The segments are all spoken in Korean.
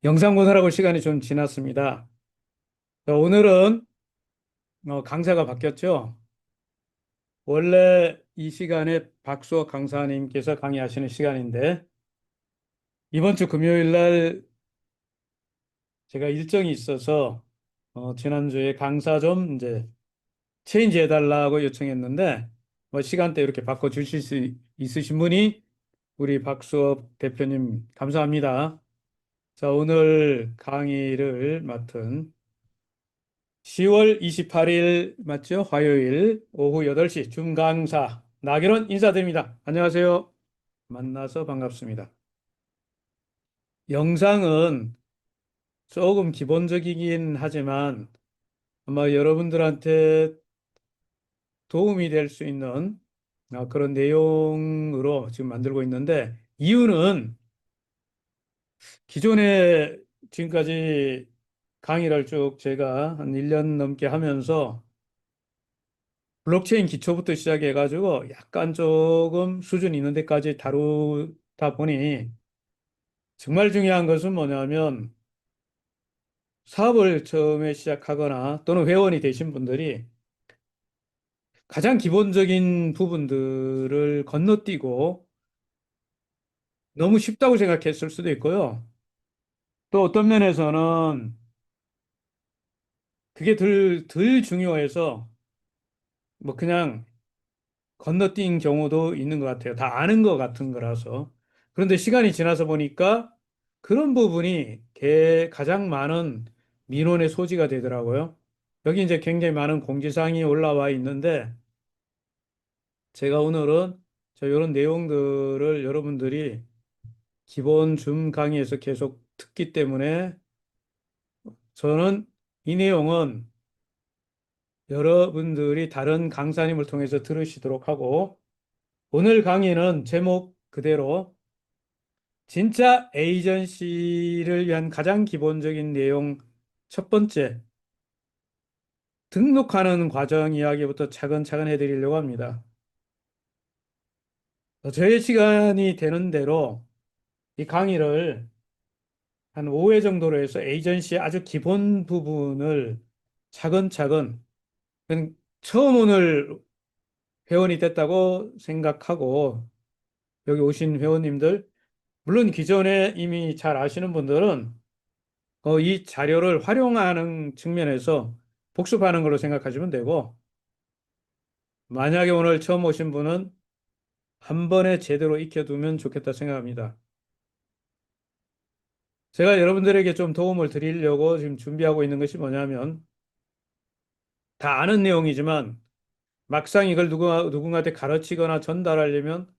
영상 보느라고 시간이 좀 지났습니다. 자, 오늘은 강사가 바뀌었죠. 원래 이 시간에 박수호 강사님께서 강의하시는 시간인데 이번 주 금요일 날 제가 일정이 있어서 지난주에 강사 좀 이제 체인지 해달라고 요청했는데 뭐 시간대 이렇게 바꿔 주실 수 있으신 분이 우리 박수호 대표님 감사합니다. 자, 오늘 강의를 맡은 10월 28일 맞죠? 화요일 오후 8시 준강사 나경원 인사드립니다. 안녕하세요. 만나서 반갑습니다. 영상은 조금 기본적이긴 하지만 아마 여러분들한테 도움이 될 수 있는 그런 내용으로 지금 만들고 있는데 이유는 기존에 지금까지 강의를 쭉 제가 한 1년 넘게 하면서 블록체인 기초부터 시작해가지고 약간 조금 수준 있는 데까지 다루다 보니 정말 중요한 것은 뭐냐면 사업을 처음에 시작하거나 또는 회원이 되신 분들이 가장 기본적인 부분들을 건너뛰고 너무 쉽다고 생각했을 수도 있고요. 또 어떤 면에서는 그게 덜 중요해서 뭐 그냥 건너뛴 경우도 있는 것 같아요. 다 아는 것 같은 거라서. 그런데 시간이 지나서 보니까 그런 부분이 가장 많은 민원의 소지가 되더라고요. 여기 이제 굉장히 많은 공지사항이 올라와 있는데 제가 오늘은 이런 내용들을 여러분들이 기본 줌 강의에서 계속 듣기 때문에 저는 이 내용은 여러분들이 다른 강사님을 통해서 들으시도록 하고 오늘 강의는 제목 그대로 진짜 에이전시를 위한 가장 기본적인 내용 첫 번째, 등록하는 과정 이야기부터 차근차근 해드리려고 합니다. 저의 시간이 되는 대로 이 강의를 한 5회 정도로 해서 에이전시의 아주 기본 부분을 차근차근 처음 오늘 회원이 됐다고 생각하고 여기 오신 회원님들 물론 기존에 이미 잘 아시는 분들은 이 자료를 활용하는 측면에서 복습하는 걸로 생각하시면 되고, 만약에 오늘 처음 오신 분은 한 번에 제대로 익혀두면 좋겠다 생각합니다. 제가 여러분들에게 좀 도움을 드리려고 지금 준비하고 있는 것이 뭐냐면, 다 아는 내용이지만, 막상 이걸 누군가한테 가르치거나 전달하려면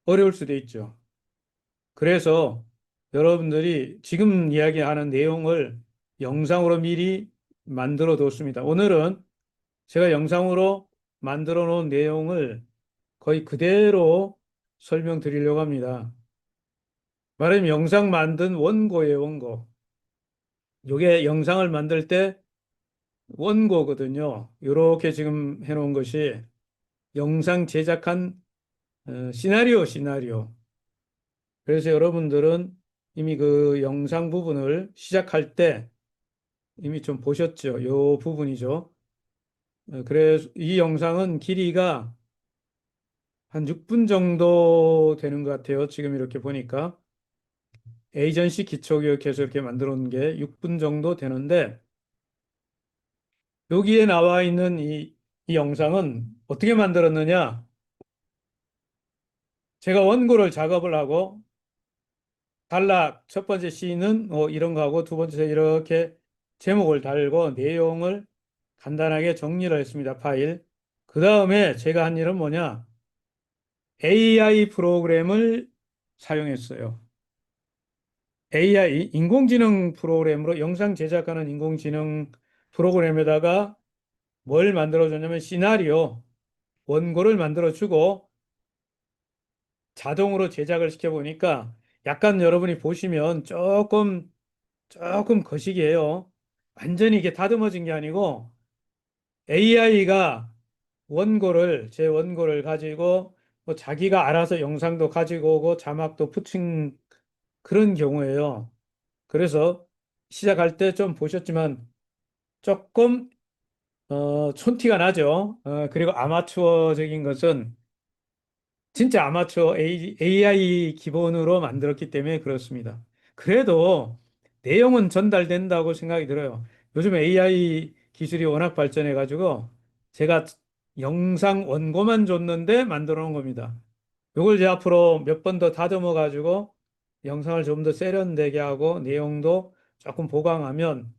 어려울 수도 있죠. 그래서 여러분들이 지금 이야기하는 내용을 영상으로 미리 만들어 뒀습니다. 오늘은 제가 영상으로 만들어 놓은 내용을 거의 그대로 설명드리려고 합니다. 말하자면 영상 만든 원고예요, 원고. 이게 영상을 만들 때 원고거든요. 이렇게 지금 해놓은 것이 영상 제작한 시나리오. 그래서 여러분들은 이미 그 영상 부분을 시작할 때 이미 좀 보셨죠? 이 부분이죠. 그래서 이 영상은 길이가 한 6분 정도 되는 것 같아요. 지금 이렇게 보니까. 에이전시 기초교육해서 이렇게 만들어 놓은 게 6분 정도 되는데, 여기에 나와 있는 이 영상은 어떻게 만들었느냐? 제가 원고를 작업을 하고, 단락 첫 번째 C는 이런 거 하고, 두 번째 이렇게 제목을 달고, 내용을 간단하게 정리를 했습니다. 파일. 그 다음에 제가 한 일은 뭐냐? AI 프로그램을 사용했어요. AI, 인공지능 프로그램으로 영상 제작하는 인공지능 프로그램에다가 뭘 만들어줬냐면 시나리오, 원고를 만들어주고 자동으로 제작을 시켜보니까 약간 여러분이 보시면 조금 거시기해요. 완전히 이게 다듬어진 게 아니고 AI가 제 원고를 가지고 뭐 자기가 알아서 영상도 가지고 오고 자막도 붙인 그런 경우예요. 그래서 시작할 때 좀 보셨지만 조금 촌티가 나죠. 그리고 아마추어적인 것은 진짜 아마추어 AI 기본으로 만들었기 때문에 그렇습니다. 그래도 내용은 전달된다고 생각이 들어요. 요즘 AI 기술이 워낙 발전해가지고 제가 영상 원고만 줬는데 만들어 놓은 겁니다. 요걸 이제 앞으로 몇 번 더 다듬어 가지고 영상을 좀 더 세련되게 하고 내용도 조금 보강하면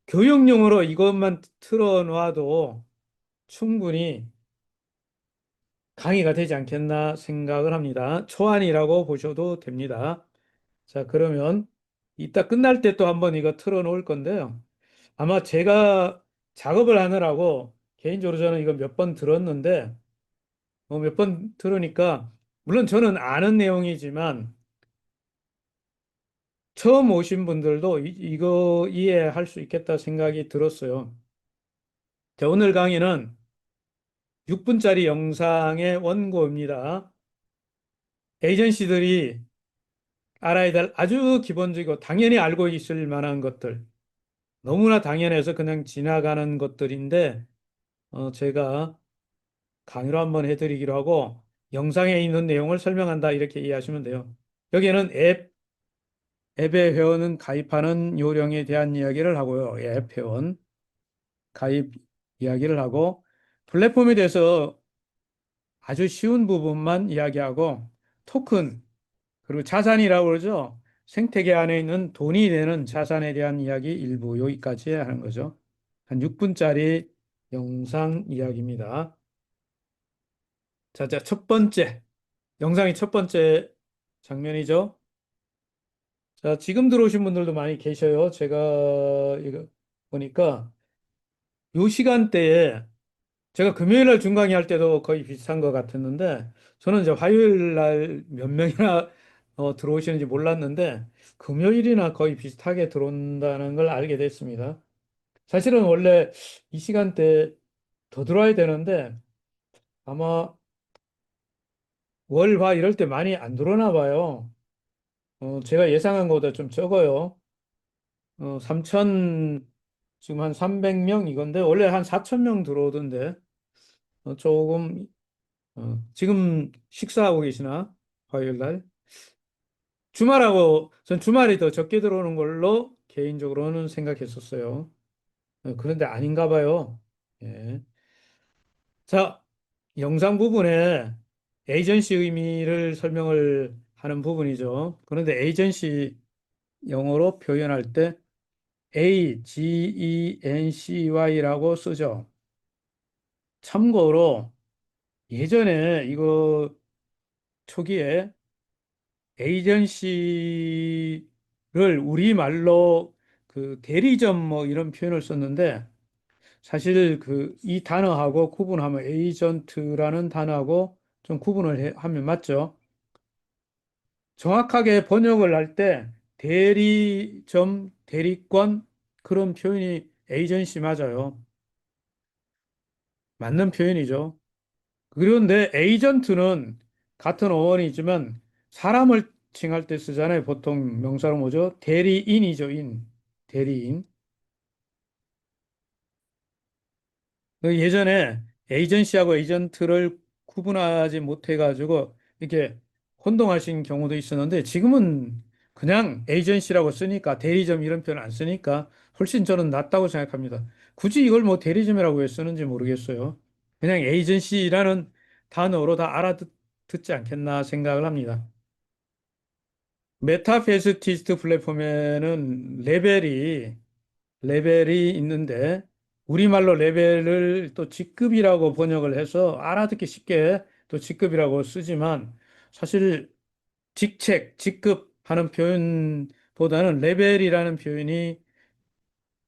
교육용으로 이것만 틀어놔도 충분히 강의가 되지 않겠나 생각을 합니다. 초안이라고 보셔도 됩니다. 자, 그러면 이따 끝날 때 또 한번 이거 틀어놓을 건데요. 아마 제가 작업을 하느라고 개인적으로 저는 이거 몇 번 들었는데 몇 번 들으니까 물론 저는 아는 내용이지만 처음 오신 분들도 이거 이해할 수 있겠다 생각이 들었어요. 자, 오늘 강의는 6분짜리 영상의 원고입니다. 에이전시들이 알아야 될 아주 기본적이고 당연히 알고 있을 만한 것들, 너무나 당연해서 그냥 지나가는 것들인데, 제가 강의로 한번 해드리기로 하고, 영상에 있는 내용을 설명한다, 이렇게 이해하시면 돼요. 여기에는 앱의 회원은 가입하는 요령에 대한 이야기를 하고요. 앱 회원 가입 이야기를 하고, 플랫폼에 대해서 아주 쉬운 부분만 이야기하고, 토큰, 그리고 자산이라고 그러죠. 생태계 안에 있는 돈이 되는 자산에 대한 이야기 일부 여기까지 하는 거죠. 한 6분짜리 영상 이야기입니다. 자, 첫 번째, 영상의 첫 번째 장면이죠. 자, 지금 들어오신 분들도 많이 계셔요. 제가 이거 보니까 요 시간대에 제가 금요일 날 중강의 할 때도 거의 비슷한 것 같았는데 저는 이제 화요일 날 몇 명이나 들어오시는지 몰랐는데 금요일이나 거의 비슷하게 들어온다는 걸 알게 됐습니다. 사실은 원래 이 시간대 더 들어와야 되는데 아마 월, 화 이럴 때 많이 안 들어오나 봐요. 제가 예상한 것보다 좀 적어요. 3천, 지금 한 300명 이건데 원래 한 4천 명 들어오던데 조금 지금 식사하고 계시나? 화요일 날? 주말하고, 전 주말이 더 적게 들어오는 걸로 개인적으로는 생각했었어요. 그런데 아닌가 봐요. 예. 자, 영상 부분에 에이전시 의미를 설명을 하는 부분이죠. 그런데 에이전시 영어로 표현할 때 AGENCY라고 쓰죠. 참고로 예전에 이거 초기에 에이전시를 우리말로 그 대리점 뭐 이런 표현을 썼는데 사실 그 이 단어하고 구분하면 에이전트라는 단어하고 좀 하면 맞죠? 정확하게 번역을 할 때 대리점, 대리권 그런 표현이 에이전시 맞아요. 맞는 표현이죠. 그런데 에이전트는 같은 어원이지만 사람을 칭할 때 쓰잖아요. 보통 명사로 뭐죠? 대리인이죠, 인. 대리인. 그 예전에 에이전시하고 에이전트를 구분하지 못해가지고 이렇게 혼동하신 경우도 있었는데 지금은 그냥 에이전시라고 쓰니까 대리점 이런 표현 안 쓰니까 훨씬 저는 낫다고 생각합니다. 굳이 이걸 뭐 대리점이라고 왜 쓰는지 모르겠어요. 그냥 에이전시라는 단어로 다 알아듣지 않겠나 생각을 합니다. 메타페스티스트 플랫폼에는 레벨이 있는데 우리말로 레벨을 또 직급이라고 번역을 해서 알아듣기 쉽게 또 직급이라고 쓰지만 사실 직책, 직급 하는 표현보다는 레벨이라는 표현이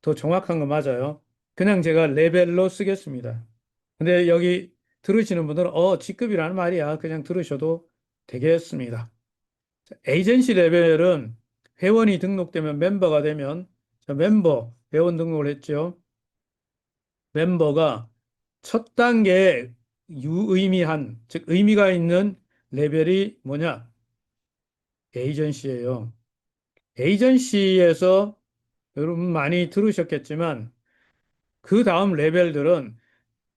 더 정확한 거 맞아요. 그냥 제가 레벨로 쓰겠습니다. 근데 여기 들으시는 분들은 직급이라는 말이야. 그냥 들으셔도 되겠습니다. 에이전시 레벨은 회원이 등록되면 멤버가 되면 자, 멤버 회원 등록을 했죠. 멤버가 첫 단계에 유의미한 즉 의미가 있는 레벨이 뭐냐? 에이전시예요. 에이전시에서 여러분 많이 들으셨겠지만 그 다음 레벨들은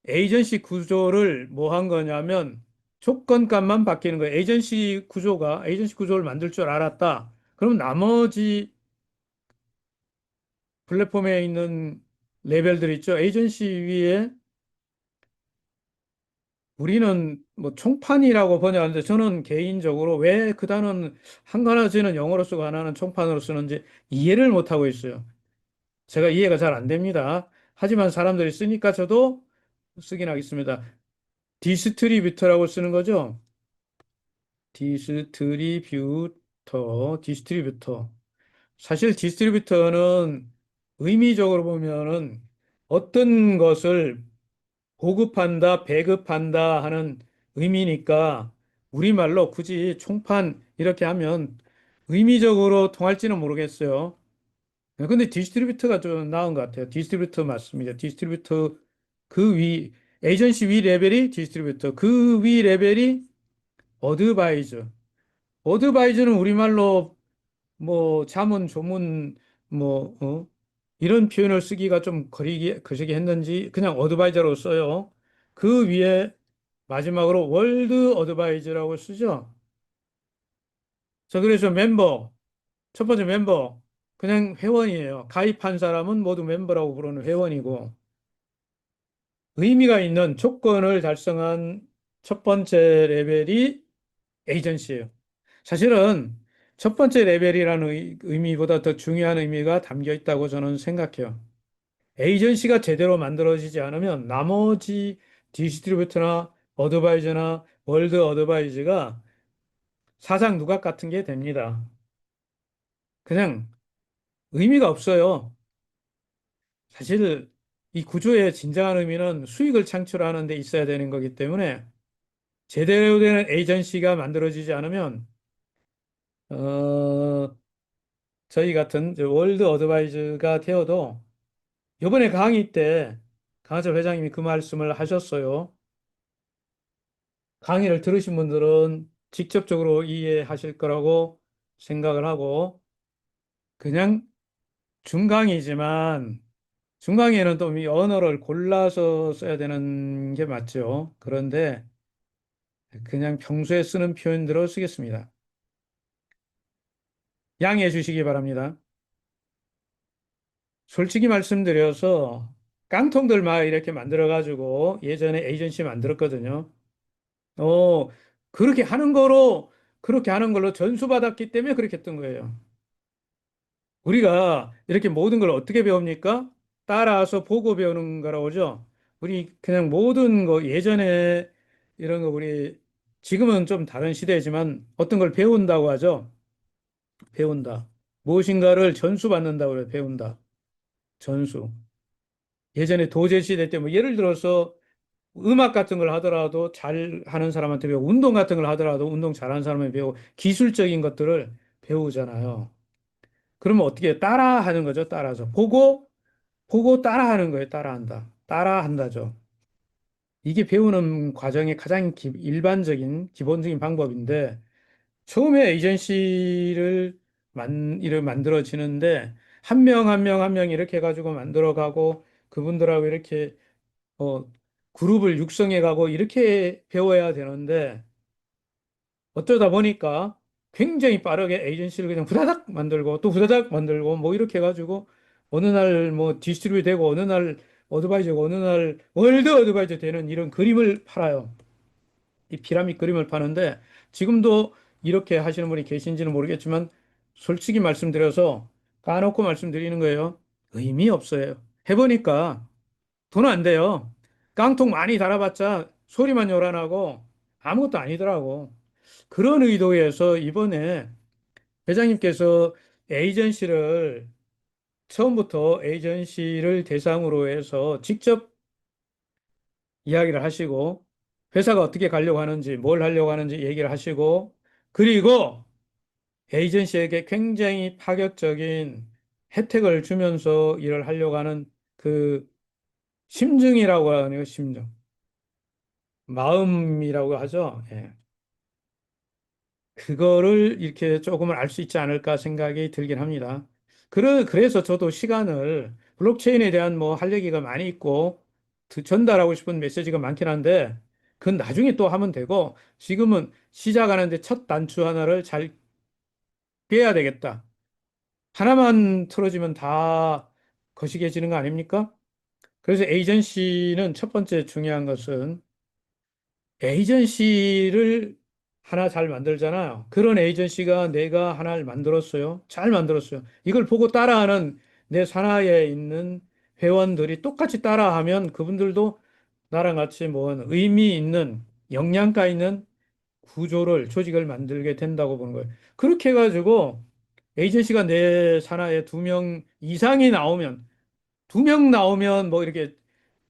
에이전시 구조를 뭐 한 거냐면 조건값만 바뀌는 거예요. 에이전시 구조를 만들 줄 알았다. 그럼 나머지 플랫폼에 있는 레벨들 있죠. 에이전시 위에 우리는 뭐 총판이라고 번역하는데 저는 개인적으로 왜 그 단어는 한 가지는 영어로 쓰고 하나는 총판으로 쓰는지 이해를 못 하고 있어요. 제가 이해가 잘 안 됩니다. 하지만 사람들이 쓰니까 저도 쓰긴 하겠습니다. 디스트리뷰터라고 쓰는 거죠. 디스트리뷰터. 사실 디스트리뷰터는 의미적으로 보면은 어떤 것을 보급한다, 배급한다 하는 의미니까 우리말로 굳이 총판 이렇게 하면 의미적으로 통할지는 모르겠어요. 근데 디스트리뷰터가 좀 나은 것 같아요. 디스트리뷰터 맞습니다. 디스트리뷰터 그 위, 에이전시 위 레벨이 디스트리뷰터, 그 위 레벨이 어드바이저. 어드바이저는 우리말로 뭐 자문, 조문, 뭐, 이런 표현을 쓰기가 좀 거시기 했는지 그냥 어드바이저로 써요. 그 위에 마지막으로 월드 어드바이저라고 쓰죠. 자, 그래서 첫 번째 멤버, 그냥 회원이에요. 가입한 사람은 모두 멤버라고 부르는 회원이고, 의미가 있는 조건을 달성한 첫 번째 레벨이 에이전시예요. 사실은 첫 번째 레벨이라는 의미보다 더 중요한 의미가 담겨 있다고 저는 생각해요. 에이전시가 제대로 만들어지지 않으면 나머지 디스트리뷰터나 어드바이저나 월드 어드바이저가 사장 누각 같은 게 됩니다. 그냥 의미가 없어요. 사실 이 구조의 진정한 의미는 수익을 창출하는 데 있어야 되는 거기 때문에 제대로 된 에이전시가 만들어지지 않으면 어, 저희 같은 저 월드 어드바이저가 되어도 이번에 강의 때 강하철 회장님이 그 말씀을 하셨어요. 강의를 들으신 분들은 직접적으로 이해하실 거라고 생각을 하고 그냥 중강이지만 중강에는 또 이 언어를 골라서 써야 되는 게 맞죠. 그런데 그냥 평소에 쓰는 표현대로 쓰겠습니다. 양해해 주시기 바랍니다. 솔직히 말씀드려서 깡통들 막 이렇게 만들어가지고 예전에 에이전시 만들었거든요. 어, 그렇게 하는 거로, 그렇게 하는 걸로 전수받았기 때문에 그렇게 했던 거예요. 우리가 이렇게 모든 걸 어떻게 배웁니까? 따라서 보고 배우는 거라고 하죠. 우리 그냥 모든 거 예전에 이런 거 우리 지금은 좀 다른 시대지만 어떤 걸 배운다고 하죠. 배운다. 무엇인가를 전수받는다고 그래요. 배운다. 전수. 예전에 도제 시대 때 뭐 예를 들어서 음악 같은 걸 하더라도 잘 하는 사람한테 배우고 운동 같은 걸 하더라도 운동 잘하는 사람한테 배우고 기술적인 것들을 배우잖아요. 그러면 어떻게 해요? 따라하는 거죠. 따라서 보고 따라하는 거예요. 따라한다. 따라한다죠. 이게 배우는 과정의 가장 일반적인 기본적인 방법인데 처음에 에이전시를 이를 만들어지는데 한 명 한 명 한 명 이렇게 해가지고 만들어가고 그분들하고 이렇게 어, 그룹을 육성해 가고 이렇게 배워야 되는데 어쩌다 보니까 굉장히 빠르게 에이전시를 그냥 후다닥 만들고 또 후다닥 만들고 뭐 이렇게 해가지고 어느 날 뭐 디스트리뷰 되고 어느 날 어드바이저고 어느 날 월드 어드바이저 되는 이런 그림을 팔아요. 이 피라미드 그림을 파는데 지금도 이렇게 하시는 분이 계신지는 모르겠지만 솔직히 말씀드려서 까놓고 말씀드리는 거예요. 의미 없어요. 해보니까 돈 안 돼요. 깡통 많이 달아봤자 소리만 요란하고 아무것도 아니더라고. 그런 의도에서 이번에 회장님께서 에이전시를 처음부터 에이전시를 대상으로 해서 직접 이야기를 하시고 회사가 어떻게 가려고 하는지 뭘 하려고 하는지 얘기를 하시고 그리고 에이전시에게 굉장히 파격적인 혜택을 주면서 일을 하려고 하는 그 심증이라고 하네요, 심정. 마음이라고 하죠. 예. 그거를 이렇게 조금은 알 수 있지 않을까 생각이 들긴 합니다. 그래서 저도 시간을 블록체인에 대한 뭐 할 얘기가 많이 있고 전달하고 싶은 메시지가 많긴 한데 그건 나중에 또 하면 되고 지금은 시작하는데 첫 단추 하나를 잘 꿰야 되겠다. 하나만 틀어지면 다 거시기해지는 거 아닙니까? 그래서 에이전시는 첫 번째 중요한 것은 에이전시를 하나 잘 만들잖아요. 그런 에이전시가 내가 하나를 만들었어요. 잘 만들었어요. 이걸 보고 따라하는 내 산하에 있는 회원들이 똑같이 따라하면 그분들도 나랑 같이 뭐 의미 있는 영양가 있는 조직을 만들게 된다고 보는 거예요. 그렇게 해가지고 에이전시가 내 산하에 2명 이상이 나오면 2명 나오면 뭐 이렇게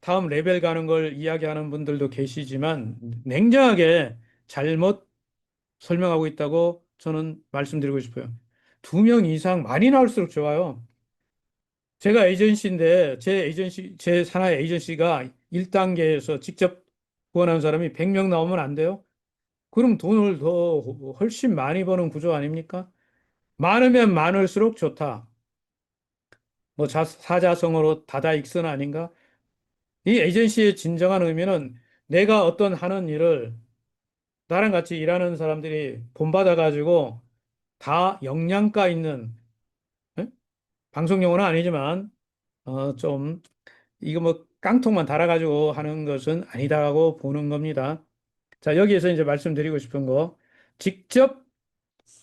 다음 레벨 가는 걸 이야기하는 분들도 계시지만 냉정하게 잘못 설명하고 있다고 저는 말씀드리고 싶어요. 2명 이상 많이 나올수록 좋아요. 제가 에이전시인데 제 산하의 에이전시가 1단계에서 직접 후원하는 사람이 100명 나오면 안 돼요? 그럼 돈을 더 훨씬 많이 버는 구조 아닙니까? 많으면 많을수록 좋다. 뭐 사자성어로 다다익선 아닌가? 이 에이전시의 진정한 의미는 내가 어떤 하는 일을 나랑 같이 일하는 사람들이 본받아가지고 다 역량가 있는, 예? 방송 용어는 아니지만, 좀, 이거 뭐 깡통만 달아가지고 하는 것은 아니다라고 보는 겁니다. 자, 여기에서 이제 말씀드리고 싶은 거, 직접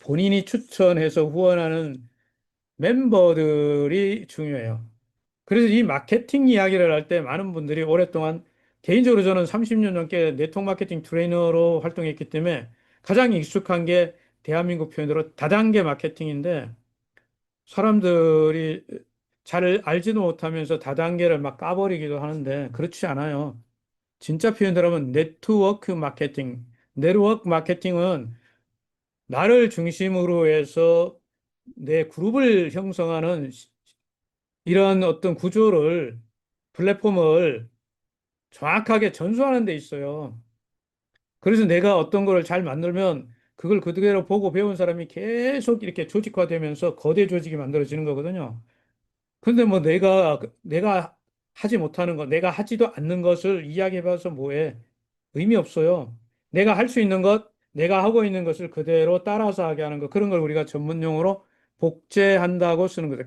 본인이 추천해서 후원하는 멤버들이 중요해요. 그래서 이 마케팅 이야기를 할 때 많은 분들이 오랫동안 개인적으로 저는 30년 넘게 네트워크 마케팅 트레이너로 활동했기 때문에 가장 익숙한 게 대한민국 표현으로 다단계 마케팅인데 사람들이 잘 알지도 못하면서 다단계를 막 까버리기도 하는데 그렇지 않아요. 진짜 표현대로 하면 네트워크 마케팅. 네트워크 마케팅은 나를 중심으로 해서 내 그룹을 형성하는 이런 어떤 구조를 플랫폼을 정확하게 전수하는 데 있어요. 그래서 내가 어떤 거를 잘 만들면 그걸 그대로 보고 배운 사람이 계속 이렇게 조직화되면서 거대 조직이 만들어지는 거거든요. 근데 뭐 내가 하지 못하는 거, 내가 하지도 않는 것을 이야기해봐서 뭐해? 의미 없어요. 내가 할 수 있는 것, 내가 하고 있는 것을 그대로 따라서 하게 하는 것, 그런 걸 우리가 전문 용어로 복제한다고 쓰는 거죠.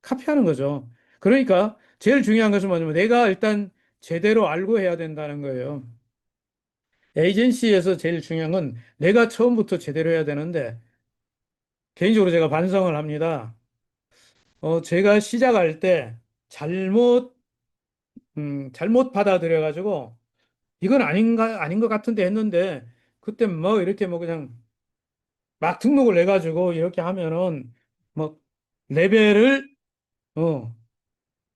카피하는 거죠. 그러니까 제일 중요한 것은 뭐냐면 내가 일단 제대로 알고 해야 된다는 거예요. 에이전시에서 제일 중요한 건 내가 처음부터 제대로 해야 되는데 개인적으로 제가 반성을 합니다. 제가 시작할 때 잘못 잘못 받아들여가지고 이건 아닌 것 같은데 했는데 그때 뭐 이렇게 뭐 그냥 막 등록을 해가지고 이렇게 하면은 뭐 레벨을 어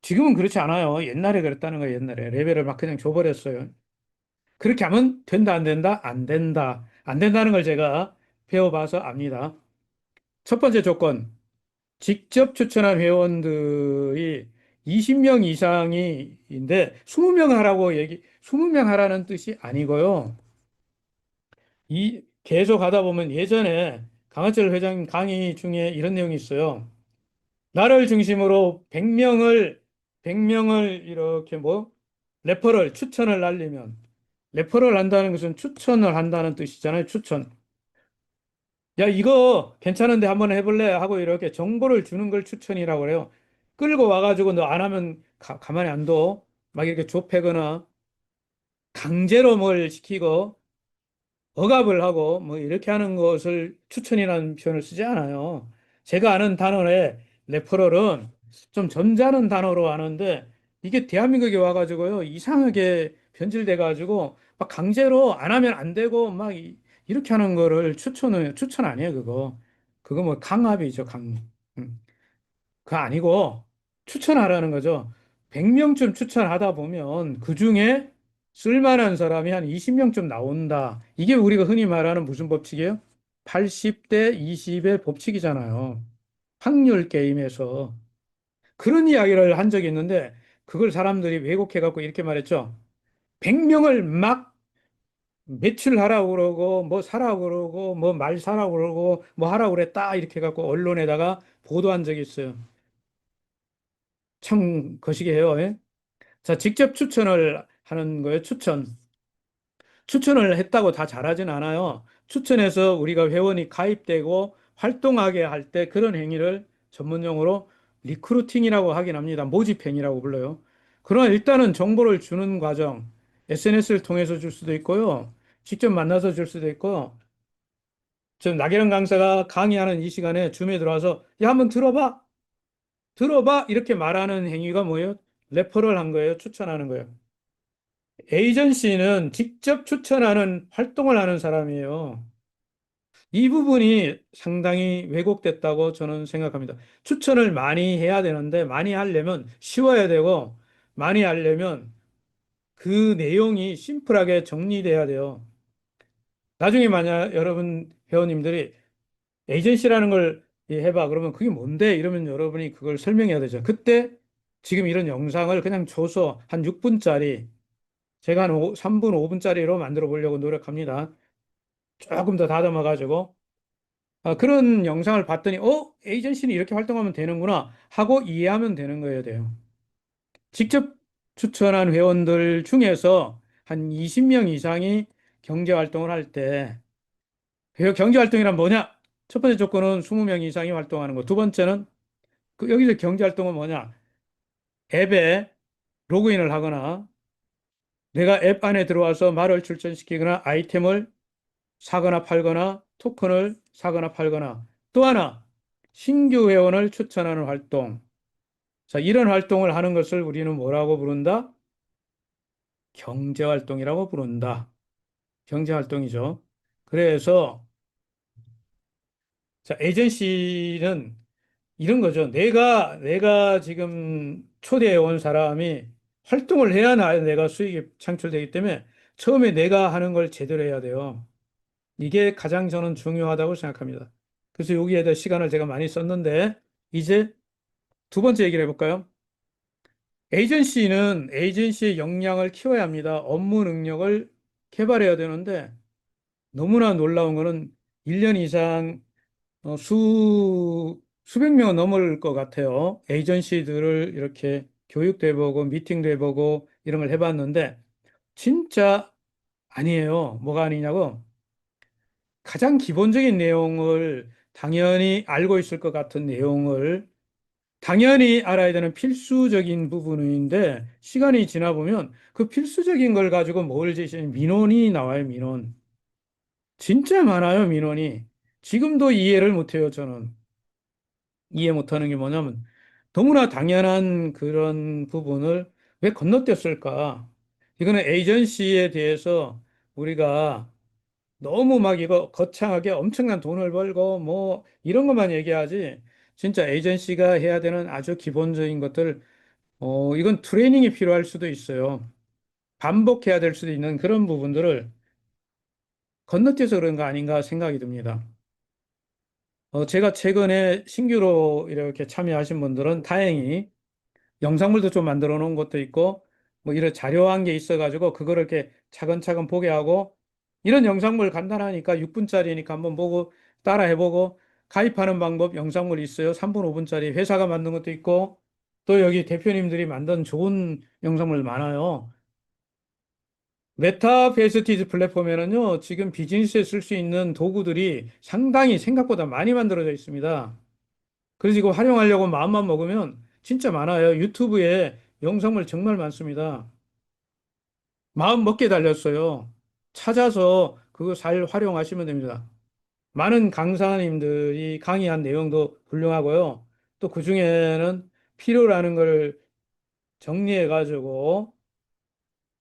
지금은 그렇지 않아요. 옛날에 그랬다는 거예요. 옛날에 레벨을 막 그냥 줘버렸어요. 그렇게 하면 된다 안 된다 안 된다 안 된다는 걸 제가 배워봐서 압니다. 첫 번째 조건 직접 추천한 회원들이 20명 이상이인데 20명 하라고 20명 하라는 뜻이 아니고요. 이 계속 하다 보면 예전에 강한철 회장 강의 중에 이런 내용이 있어요. 나를 중심으로 100명을 이렇게 뭐 레퍼럴 추천을 날리면 레퍼럴 한다는 것은 추천을 한다는 뜻이잖아요. 추천. 야, 이거 괜찮은데 한번 해볼래? 하고 이렇게 정보를 주는 걸 추천이라고 그래요. 끌고 와가지고 너 안 하면 가만히 안 둬. 막 이렇게 좁혀거나 강제로 뭘 시키고 억압을 하고 뭐 이렇게 하는 것을 추천이라는 표현을 쓰지 않아요. 제가 아는 단어의 레퍼럴은 좀 점잖은 단어로 아는데 이게 대한민국에 와가지고요 이상하게 변질돼 가지고 막 강제로 안 하면 안 되고 막 이렇게 하는 거를 추천 아니에요 그거 뭐 강압이죠 강. 음. 그거 아니고 추천하라는 거죠. 100명쯤 추천하다 보면 그중에 쓸만한 사람이 한 20명쯤 나온다. 이게 우리가 흔히 말하는 무슨 법칙이에요? 80대 20의 법칙이잖아요. 확률 게임에서. 그런 이야기를 한 적이 있는데 그걸 사람들이 왜곡해갖고 이렇게 말했죠. 100명을 막 매출하라고 그러고 뭐 사라고 그러고 뭐 말 사라고 그러고 뭐 하라고 그랬다 이렇게 해갖고 언론에다가 보도한 적이 있어요. 참 거시기해요. 예? 자, 직접 추천을 하는 거예요. 추천을 했다고 다 잘하진 않아요. 추천해서 우리가 회원이 가입되고 활동하게 할 때 그런 행위를 전문용어로 리크루팅이라고 하긴 합니다. 모집행위라고 불러요. 그러나 일단은 정보를 주는 과정, SNS를 통해서 줄 수도 있고요. 직접 만나서 줄 수도 있고요. 지금 나계란 강사가 강의하는 이 시간에 줌에 들어와서 야, 한번 들어봐. 들어봐. 이렇게 말하는 행위가 뭐예요? 레퍼럴 한 거예요. 추천하는 거예요. 에이전시는 직접 추천하는 활동을 하는 사람이에요. 이 부분이 상당히 왜곡됐다고 저는 생각합니다. 추천을 많이 해야 되는데, 많이 하려면 쉬워야 되고, 많이 하려면 그 내용이 심플하게 정리돼야 돼요. 나중에 만약 여러분 회원님들이 에이전시라는 걸 해봐. 그러면 그게 뭔데? 이러면 여러분이 그걸 설명해야 되죠. 그때 지금 이런 영상을 그냥 줘서 한 6분짜리, 제가 한 3분, 5분짜리로 만들어 보려고 노력합니다. 조금 더 다듬어가지고 그런 영상을 봤더니 에이전시는 이렇게 활동하면 되는구나 하고 이해하면 되는 거예요. 돼요. 직접 추천한 회원들 중에서 한 20명 이상이 경제활동을 할 때, 경제활동이란 뭐냐? 첫 번째 조건은 20명 이상이 활동하는 거. 두 번째는 여기서 경제활동은 뭐냐? 앱에 로그인을 하거나 내가 앱 안에 들어와서 말을 출전시키거나 아이템을 사거나 팔거나 토큰을 사거나 팔거나 또 하나 신규 회원을 추천하는 활동. 자, 이런 활동을 하는 것을 우리는 뭐라고 부른다? 경제활동이라고 부른다. 경제활동이죠. 그래서 자, 에이전시는 이런 거죠. 내가 지금 초대해 온 사람이 활동을 해야 내가 수익이 창출되기 때문에 처음에 내가 하는 걸 제대로 해야 돼요. 이게 가장 저는 중요하다고 생각합니다. 그래서 여기에다 시간을 제가 많이 썼는데, 이제 두 번째 얘기를 해볼까요? 에이전시는 에이전시의 역량을 키워야 합니다. 업무 능력을 개발해야 되는데, 너무나 놀라운 거는 1년 이상 수백 명 넘을 것 같아요. 에이전시들을 이렇게 교육도 해보고, 미팅도 해보고, 이런 걸 해봤는데, 진짜 아니에요. 뭐가 아니냐고? 가장 기본적인 내용을 당연히 알고 있을 것 같은 내용을 당연히 알아야 되는 필수적인 부분인데 시간이 지나 보면 그 필수적인 걸 가지고 뭘 제시하는 민원이 나와요, 민원. 진짜 많아요, 민원이. 지금도 이해를 못해요, 저는. 이해 못하는 게 뭐냐면 너무나 당연한 그런 부분을 왜 건너뛰었을까? 이거는 에이전시에 대해서 우리가 너무 막 이거 거창하게 엄청난 돈을 벌고 뭐 이런 것만 얘기하지 진짜 에이전시가 해야 되는 아주 기본적인 것들 이건 트레이닝이 필요할 수도 있어요. 반복해야 될 수도 있는 그런 부분들을 건너뛰어서 그런 거 아닌가 생각이 듭니다. 제가 최근에 신규로 이렇게 참여하신 분들은 다행히 영상물도 좀 만들어 놓은 것도 있고, 뭐 이런 자료한 게 있어가지고, 그거를 이렇게 차근차근 보게 하고, 이런 영상물 간단하니까 6분짜리니까 한번 보고, 따라 해보고, 가입하는 방법 영상물이 있어요. 3분, 5분짜리 회사가 만든 것도 있고, 또 여기 대표님들이 만든 좋은 영상물 많아요. 메타페이스티즈 플랫폼에는요, 지금 비즈니스에 쓸 수 있는 도구들이 상당히 생각보다 많이 만들어져 있습니다. 그래서 이거 활용하려고 마음만 먹으면 진짜 많아요. 유튜브에 영상물 정말 많습니다. 마음 먹게 달렸어요. 찾아서 그거 잘 활용하시면 됩니다. 많은 강사님들이 강의한 내용도 훌륭하고요. 또 그중에는 필요라는 걸 정리해가지고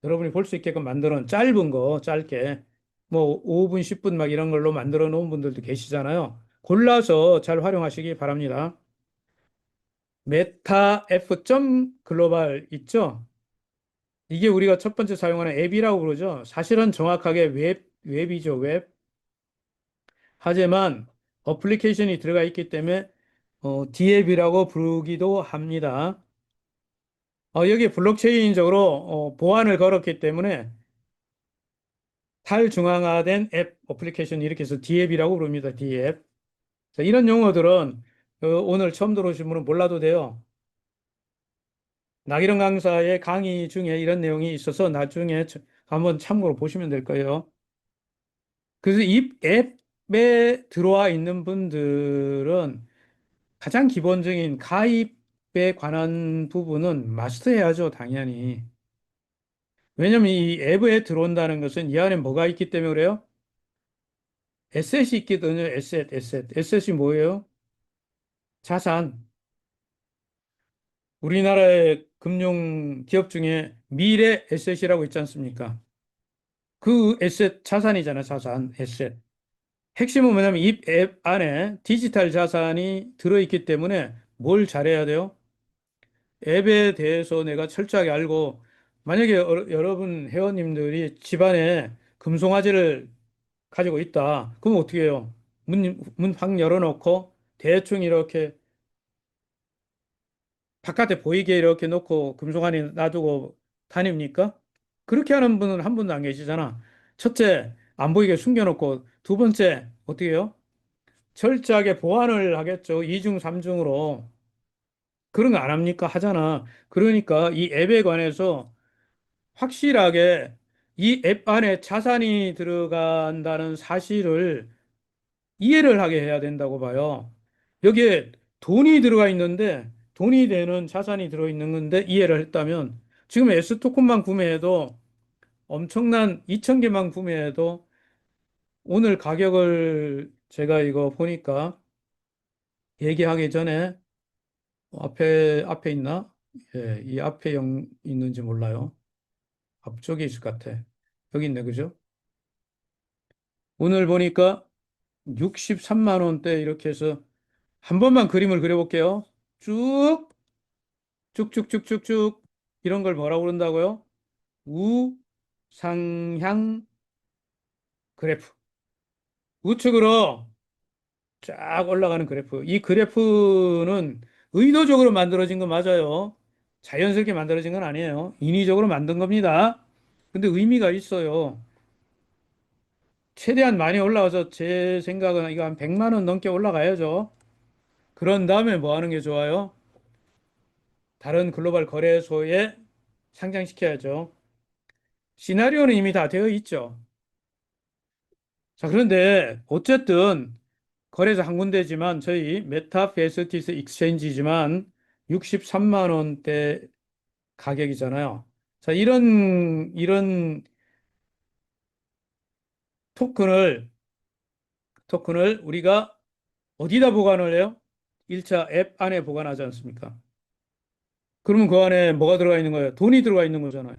여러분이 볼 수 있게끔 만들어 놓은 짧은 거, 짧게 뭐 5분, 10분 막 이런 걸로 만들어 놓은 분들도 계시잖아요. 골라서 잘 활용하시기 바랍니다. 메타 F 글로벌 있죠? 이게 우리가 첫 번째 사용하는 앱이라고 그러죠. 사실은 정확하게 웹이죠, 웹. 하지만 어플리케이션이 들어가 있기 때문에 D앱이라고 부르기도 합니다. 여기 블록체인적으로 보안을 걸었기 때문에 탈중앙화된 앱 어플리케이션 이렇게 해서 D앱이라고 부릅니다. D앱. 자, 이런 용어들은 오늘 처음 들어오신 분은 몰라도 돼요. 나기령 강사의 강의 중에 이런 내용이 있어서 나중에 한번 참고로 보시면 될 거예요. 그래서 이 앱에 들어와 있는 분들은 가장 기본적인 가입에 관한 부분은 마스터해야죠, 당연히. 왜냐면 이 앱에 들어온다는 것은 이 안에 뭐가 있기 때문에 그래요? 에셋이 있거든요, 에셋. 에셋이 뭐예요? 자산. 우리나라의 금융 기업 중에 미래 에셋이라고 있지 않습니까? 그 에셋 자산이잖아요, 자산, 에셋. 핵심은 뭐냐면 이 앱 안에 디지털 자산이 들어있기 때문에 뭘 잘해야 돼요? 앱에 대해서 내가 철저하게 알고, 만약에 여러분 회원님들이 집안에 금송아지를 가지고 있다. 그럼 어떻게 해요? 문 확 열어놓고 대충 이렇게 바깥에 보이게 이렇게 놓고 금송아지 놔두고 다닙니까? 그렇게 하는 분은 한 분도 안 계시잖아. 첫째, 안 보이게 숨겨놓고, 두 번째, 어떻게 해요? 철저하게 보완을 하겠죠. 이중, 삼중으로. 그런 거 안 합니까? 하잖아. 그러니까 이 앱에 관해서 확실하게 이 앱 안에 자산이 들어간다는 사실을 이해를 하게 해야 된다고 봐요. 여기에 돈이 들어가 있는데 돈이 되는 자산이 들어있는 건데 이해를 했다면 지금 S토큰만 구매해도 엄청난 2,000개만 구매해도 오늘 가격을 제가 이거 보니까 얘기하기 전에 앞에 있나? 예, 이 앞에 있는지 몰라요. 앞쪽에 있을 것 같아. 여기 있네, 그죠? 오늘 보니까 63만 원대 이렇게 해서 한 번만 그림을 그려볼게요. 쭉, 쭉쭉쭉쭉쭉. 이런 걸 뭐라고 그런다고요? 우상향 그래프. 우측으로 쫙 올라가는 그래프. 이 그래프는 의도적으로 만들어진 거 맞아요. 자연스럽게 만들어진 건 아니에요. 인위적으로 만든 겁니다. 근데 의미가 있어요. 최대한 많이 올라가서 제 생각은 이거 한 100만 원 넘게 올라가야죠. 그런 다음에 뭐 하는 게 좋아요? 다른 글로벌 거래소에 상장시켜야죠. 시나리오는 이미 다 되어 있죠. 자, 그런데 어쨌든 거래소 한 군데지만 저희 메타페이스티스 익스체인지지만 63만 원대 가격이잖아요. 자, 이런 토큰을 우리가 어디다 보관을 해요? 1차 앱 안에 보관하지 않습니까? 그러면 그 안에 뭐가 들어가 있는 거예요? 돈이 들어가 있는 거잖아요.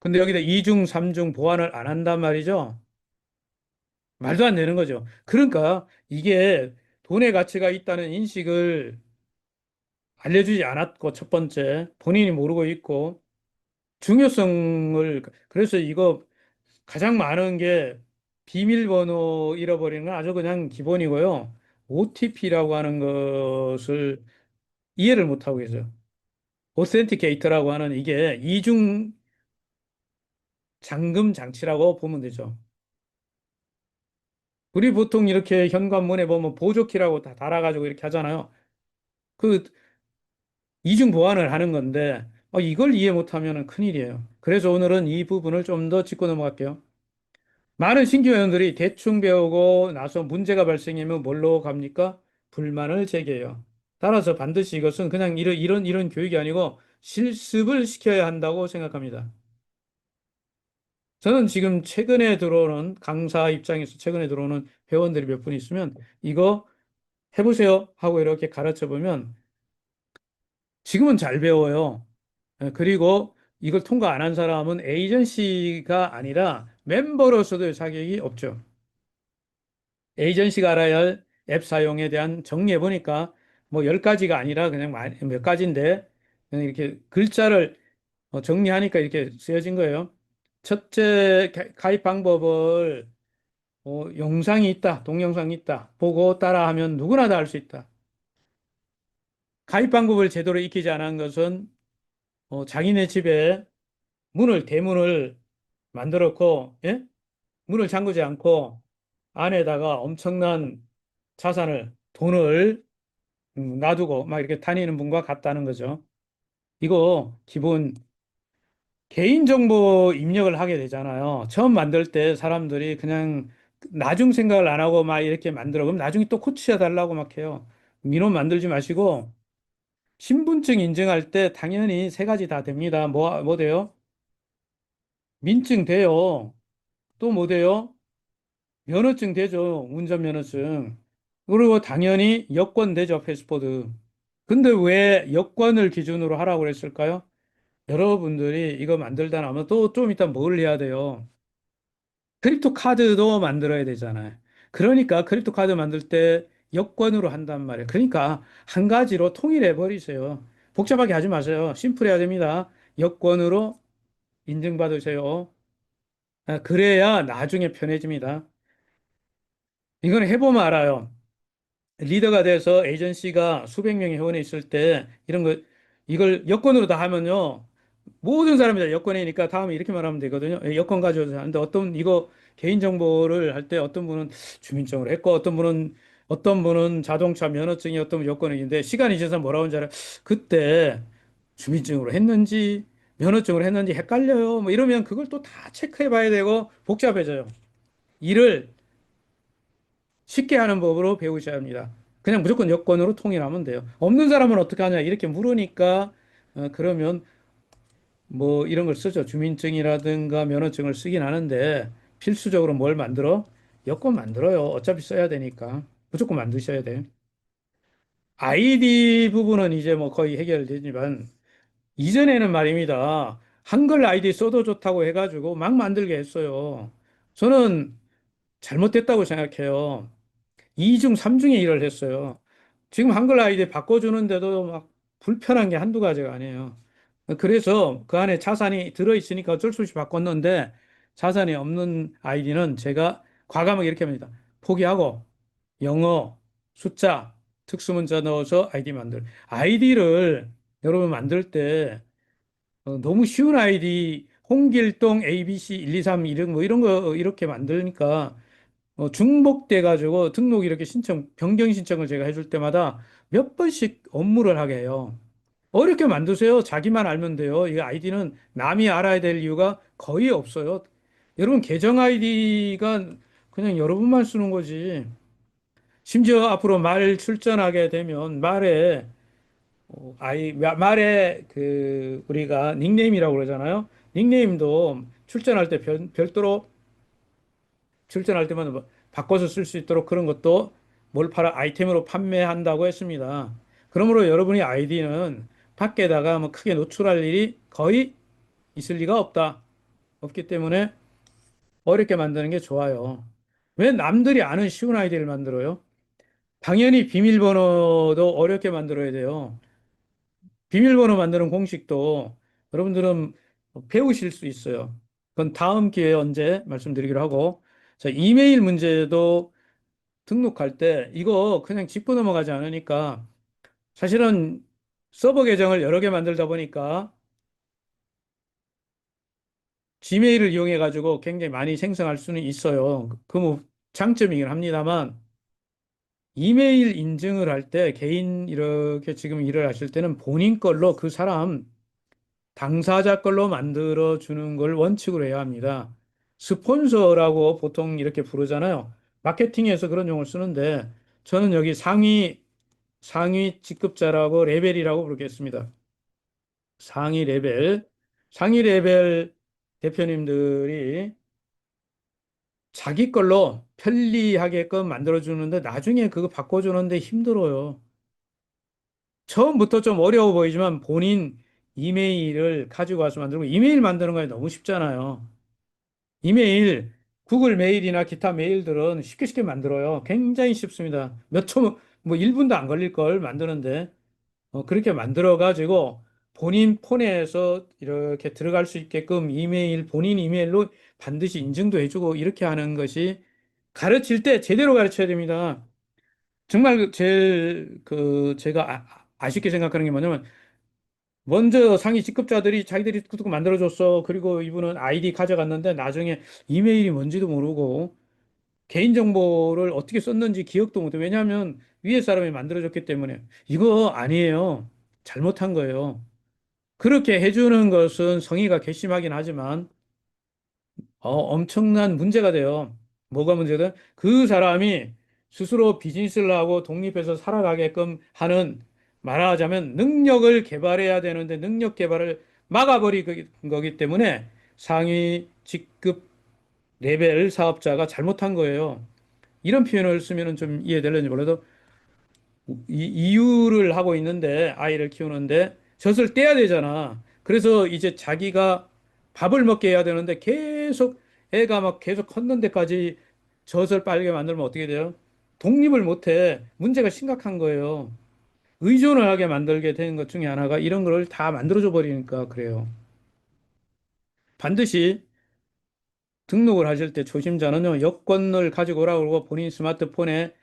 근데 여기다 이중, 삼중 보완을 안 한단 말이죠. 말도 안 되는 거죠. 그러니까 이게 돈의 가치가 있다는 인식을 알려주지 않았고, 첫 번째, 본인이 모르고 있고, 중요성을, 그래서 이거 가장 많은 게 비밀번호 잃어버리는 건 아주 그냥 기본이고요. OTP라고 하는 것을 이해를 못하고 계세요. 오센티케이터라고 하는 이게 이중 잠금 장치라고 보면 되죠. 우리 보통 이렇게 현관문에 보면 보조키라고 다 달아가지고 이렇게 하잖아요. 그 이중 보완을 하는 건데 이걸 이해 못하면 큰일이에요. 그래서 오늘은 이 부분을 좀 더 짚고 넘어갈게요. 많은 신규 회원들이 대충 배우고 나서 문제가 발생하면 뭘로 갑니까? 불만을 제기해요. 따라서 반드시 이것은 그냥 이런 교육이 아니고 실습을 시켜야 한다고 생각합니다. 저는 지금 최근에 들어오는 강사 입장에서 최근에 들어오는 회원들이 몇 분 있으면 이거 해보세요 하고 이렇게 가르쳐 보면 지금은 잘 배워요. 그리고 이걸 통과 안 한 사람은 에이전시가 아니라 멤버로서도 자격이 없죠. 에이전시가 알아야 할 앱 사용에 대한 정리해 보니까 뭐 10가지가 아니라 그냥 몇 가지인데 그냥 이렇게 글자를 정리하니까 이렇게 쓰여진 거예요. 첫째 가입 방법을 영상이 있다, 동영상이 있다, 보고 따라하면 누구나 다 할 수 있다. 가입 방법을 제대로 익히지 않은 것은 자기네 집에 대문을 만들었고, 예? 문을 잠그지 않고 안에다가 엄청난 돈을 놔두고 막 이렇게 다니는 분과 같다는 거죠. 이거 기본 개인정보 입력을 하게 되잖아요. 처음 만들 때 사람들이 그냥 나중 생각을 안 하고 막 이렇게 만들어. 그럼 나중에 또 고치해 달라고 막 해요. 민원 만들지 마시고 신분증 인증할 때 당연히 세 가지 다 됩니다. 뭐 돼요? 민증 돼요. 또 뭐 돼요? 면허증 되죠. 운전면허증. 그리고 당연히 여권 되죠. 패스포드. 근데 왜 여권을 기준으로 하라고 그랬을까요? 여러분들이 이거 만들다 나면 또 좀 이따 뭘 해야 돼요? 크립토 카드도 만들어야 되잖아요. 그러니까 크립토 카드 만들 때 여권으로 한단 말이에요. 그러니까 한 가지로 통일해 버리세요. 복잡하게 하지 마세요. 심플해야 됩니다. 여권으로 인증받으세요. 그래야 나중에 편해집니다. 이건 해보면 알아요. 리더가 돼서 에이전시가 수백 명의 회원이 있을 때 이런 거 이걸 여권으로 다 하면요. 모든 사람이 다 여권이니까 다음에 이렇게 말하면 되거든요. 여권 가져오세요. 하는데 어떤 이거 개인정보를 할 때 어떤 분은 주민증으로 했고 어떤 분은 자동차 면허증이 어떤 분은 여권인데 시간이 지나서 뭐라고 하는지 알아요. 그때 주민증으로 했는지 면허증으로 했는지 헷갈려요. 뭐 이러면 그걸 또 다 체크해 봐야 되고 복잡해져요. 일을 쉽게 하는 법으로 배우셔야 합니다. 그냥 무조건 여권으로 통일하면 돼요. 없는 사람은 어떻게 하냐 이렇게 물으니까 그러면 뭐 이런 걸 쓰죠. 주민증이라든가 면허증을 쓰긴 하는데 필수적으로 뭘 만들어? 여권 만들어요. 어차피 써야 되니까 무조건 만드셔야 돼. 아이디 부분은 이제 뭐 거의 해결되지만 이전에는 말입니다. 한글 아이디 써도 좋다고 해가지고 막 만들게 했어요. 저는 잘못됐다고 생각해요. 이중, 삼중의 일을 했어요. 지금 한글 아이디 바꿔주는데도 막 불편한 게 한두 가지가 아니에요. 그래서 그 안에 자산이 들어있으니까 어쩔 수 없이 바꿨는데 자산이 없는 아이디는 제가 과감하게 이렇게 합니다. 포기하고 영어, 숫자, 특수문자 넣어서 아이디 만들. 아이디를 여러분 만들 때 너무 쉬운 아이디 홍길동 ABC 123 이런 뭐 이런 거 이렇게 만드니까 중복돼 가지고 등록 이렇게 신청 변경 신청을 제가 해줄 때마다 몇 번씩 업무를 하게 해요. 어렵게 만드세요. 자기만 알면 돼요. 이 아이디는 남이 알아야 될 이유가 거의 없어요. 여러분 계정 아이디가 그냥 여러분만 쓰는 거지. 심지어 앞으로 말 출전하게 되면 말에 그 우리가 닉네임이라고 그러잖아요. 닉네임도 출전할 때 별도로 출전할 때마다 뭐 바꿔서 쓸 수 있도록 그런 것도 몰파라 아이템으로 판매한다고 했습니다. 그러므로 여러분의 아이디는 밖에다가 뭐 크게 노출할 일이 거의 있을 리가 없기 때문에 어렵게 만드는 게 좋아요. 왜 남들이 아는 쉬운 아이디를 만들어요? 당연히 비밀번호도 어렵게 만들어야 돼요. 비밀번호 만드는 공식도 여러분들은 배우실 수 있어요. 그건 다음 기회에 언제 말씀드리기로 하고, 자, 이메일 문제도 등록할 때 이거 그냥 짚고 넘어가지 않으니까 사실은 서버 계정을 여러 개 만들다 보니까 지메일을 이용해 가지고 굉장히 많이 생성할 수는 있어요. 그 뭐 장점이긴 합니다만 이메일 인증을 할 때 개인 이렇게 지금 일을 하실 때는 본인 걸로 그 사람 당사자 걸로 만들어 주는 걸 원칙으로 해야 합니다. 스폰서라고 보통 이렇게 부르잖아요. 마케팅에서 그런 용어를 쓰는데 저는 여기 상위 직급자라고 레벨이라고 부르겠습니다. 상위 레벨, 상위 레벨 대표님들이 자기 걸로 편리하게끔 만들어주는데 나중에 그거 바꿔주는데 힘들어요. 처음부터 좀 어려워 보이지만 본인 이메일을 가지고 와서 만들고 이메일 만드는 거에 너무 쉽잖아요. 이메일, 구글 메일이나 기타 메일들은 쉽게 쉽게 만들어요. 굉장히 쉽습니다. 뭐 1분도 안 걸릴 걸 만드는데. 그렇게 만들어가지고 본인 폰에서 이렇게 들어갈 수 있게끔 본인 이메일로 반드시 인증도 해주고 이렇게 하는 것이 가르칠 때 제대로 가르쳐야 됩니다. 정말 제일 제가 아쉽게 생각하는 게 뭐냐면 먼저 상위 직급자들이 자기들이 그거 만들어줬어. 그리고 이분은 아이디 가져갔는데 나중에 이메일이 뭔지도 모르고 개인정보를 어떻게 썼는지 기억도 못해. 왜냐하면 위에 사람이 만들어줬기 때문에. 이거 아니에요. 잘못한 거예요. 그렇게 해주는 것은 성의가 괘씸하긴 하지만 엄청난 문제가 돼요. 뭐가 문제든 그 사람이 스스로 비즈니스를 하고 독립해서 살아가게끔 하는 말하자면 능력을 개발해야 되는데 능력 개발을 막아버린 거기 때문에 상위 직급 레벨 사업자가 잘못한 거예요. 이런 표현을 쓰면 좀 이해될는지 몰라도 이유를 하고 있는데 아이를 키우는데 젖을 떼야 되잖아. 그래서 이제 자기가 밥을 먹게 해야 되는데 계속 애가 막 계속 컸는 데까지 젖을 빨게 만들면 어떻게 돼요? 독립을 못해. 문제가 심각한 거예요. 의존을 하게 만들게 되는 것 중에 하나가 이런 걸 다 만들어줘 버리니까 그래요. 반드시 등록을 하실 때 초심자는요, 여권을 가지고 오라고 그러고 본인 스마트폰에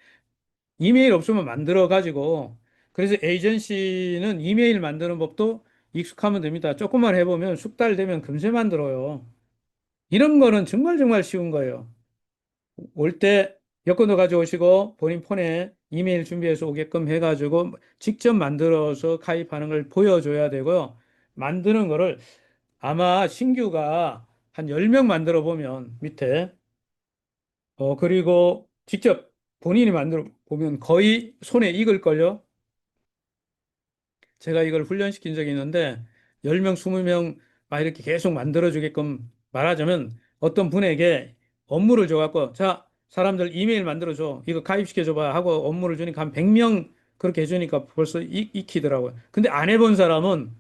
이메일 없으면 만들어 가지고 그래서 에이전시는 이메일 만드는 법도 익숙하면 됩니다. 조금만 해보면 숙달되면 금세 만들어요. 이런 거는 정말 정말 쉬운 거예요. 올 때 여권도 가져오시고 본인 폰에 이메일 준비해서 오게끔 해가지고 직접 만들어서 가입하는 걸 보여줘야 되고요. 만드는 거를 아마 신규가 한 10명 만들어 보면 밑에 그리고 직접 본인이 만들어 보면 거의 손에 익을걸요. 제가 이걸 훈련시킨 적이 있는데 10명, 20명 막 이렇게 계속 만들어주게끔 말하자면 어떤 분에게 업무를 줘갖고 자, 사람들 이메일 만들어줘. 이거 가입시켜줘봐 하고 업무를 주니까 한 100명 그렇게 해주니까 벌써 익히더라고요. 근데 안 해본 사람은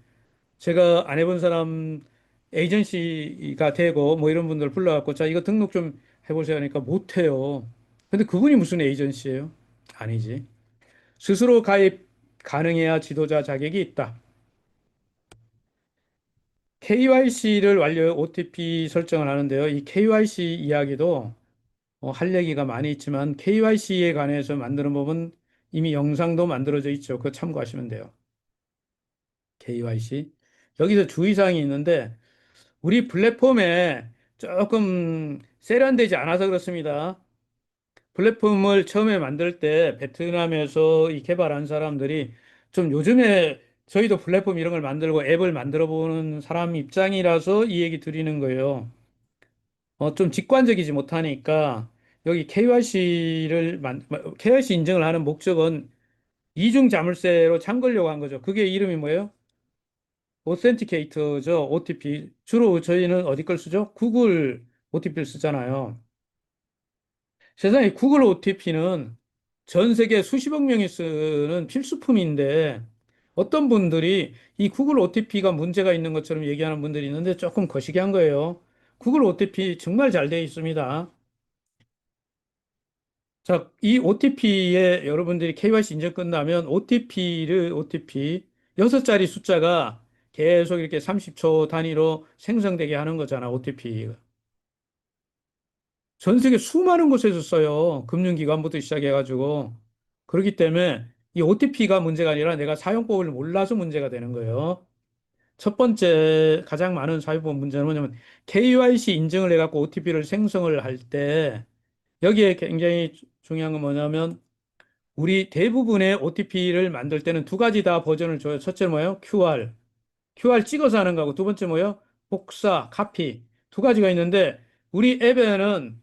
제가 안 해본 사람 에이전시가 되고 뭐 이런 분들 불러갖고 자, 이거 등록 좀 해보세요 하니까 못해요. 근데 그분이 무슨 에이전시예요? 아니지. 스스로 가입 가능해야 지도자 자격이 있다. KYC를 완료 OTP 설정을 하는데요. 이 KYC 이야기도 할 얘기가 많이 있지만 KYC에 관해서 만드는 법은 이미 영상도 만들어져 있죠. 그거 참고하시면 돼요. KYC. 여기서 주의사항이 있는데 우리 플랫폼에 조금 세련되지 않아서 그렇습니다. 플랫폼을 처음에 만들 때 베트남에서 이 개발한 사람들이 좀 요즘에 저희도 플랫폼 이런 걸 만들고 앱을 만들어 보는 사람 입장이라서 이 얘기 드리는 거예요. 좀 직관적이지 못하니까 여기 KYC 인증을 하는 목적은 이중 자물쇠로 잠그려고 한 거죠. 그게 이름이 뭐예요? 오센티케이터죠. OTP. 주로 저희는 어디 걸 쓰죠? 구글 OTP를 쓰잖아요. 세상에 구글 OTP는 전 세계 수십억 명이 쓰는 필수품인데 어떤 분들이 이 구글 OTP가 문제가 있는 것처럼 얘기하는 분들이 있는데 조금 거시기한 거예요. 구글 OTP 정말 잘 되어 있습니다. 자, 이 OTP에 여러분들이 KYC 인증 끝나면 OTP 6자리 숫자가 계속 이렇게 30초 단위로 생성되게 하는 거잖아, OTP. 전 세계 수많은 곳에서 써요. 금융기관부터 시작해가지고. 그렇기 때문에 이 OTP가 문제가 아니라 내가 사용법을 몰라서 문제가 되는 거예요. 첫 번째 가장 많은 사회법 문제는 뭐냐면 KYC 인증을 해갖고 OTP를 생성을 할 때 여기에 굉장히 중요한 건 뭐냐면 우리 대부분의 OTP를 만들 때는 두 가지 다 버전을 줘요. 첫째 뭐예요? QR 찍어서 하는 거고 두 번째 뭐예요? 복사, 카피 두 가지가 있는데 우리 앱에는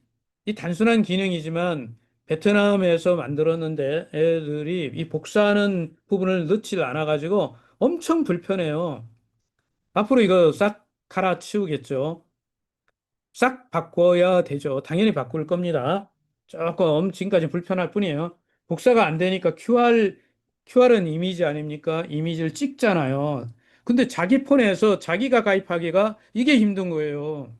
이 단순한 기능이지만 베트남에서 만들었는데 애들이 이 복사하는 부분을 넣지를 않아 가지고 엄청 불편해요. 앞으로 이거 싹 갈아치우겠죠. 싹 바꿔야 되죠. 당연히 바꿀 겁니다. 조금 지금까지 불편할 뿐이에요. 복사가 안 되니까 QR은 이미지 아닙니까? 이미지를 찍잖아요. 근데 자기 폰에서 자기가 가입하기가 이게 힘든 거예요.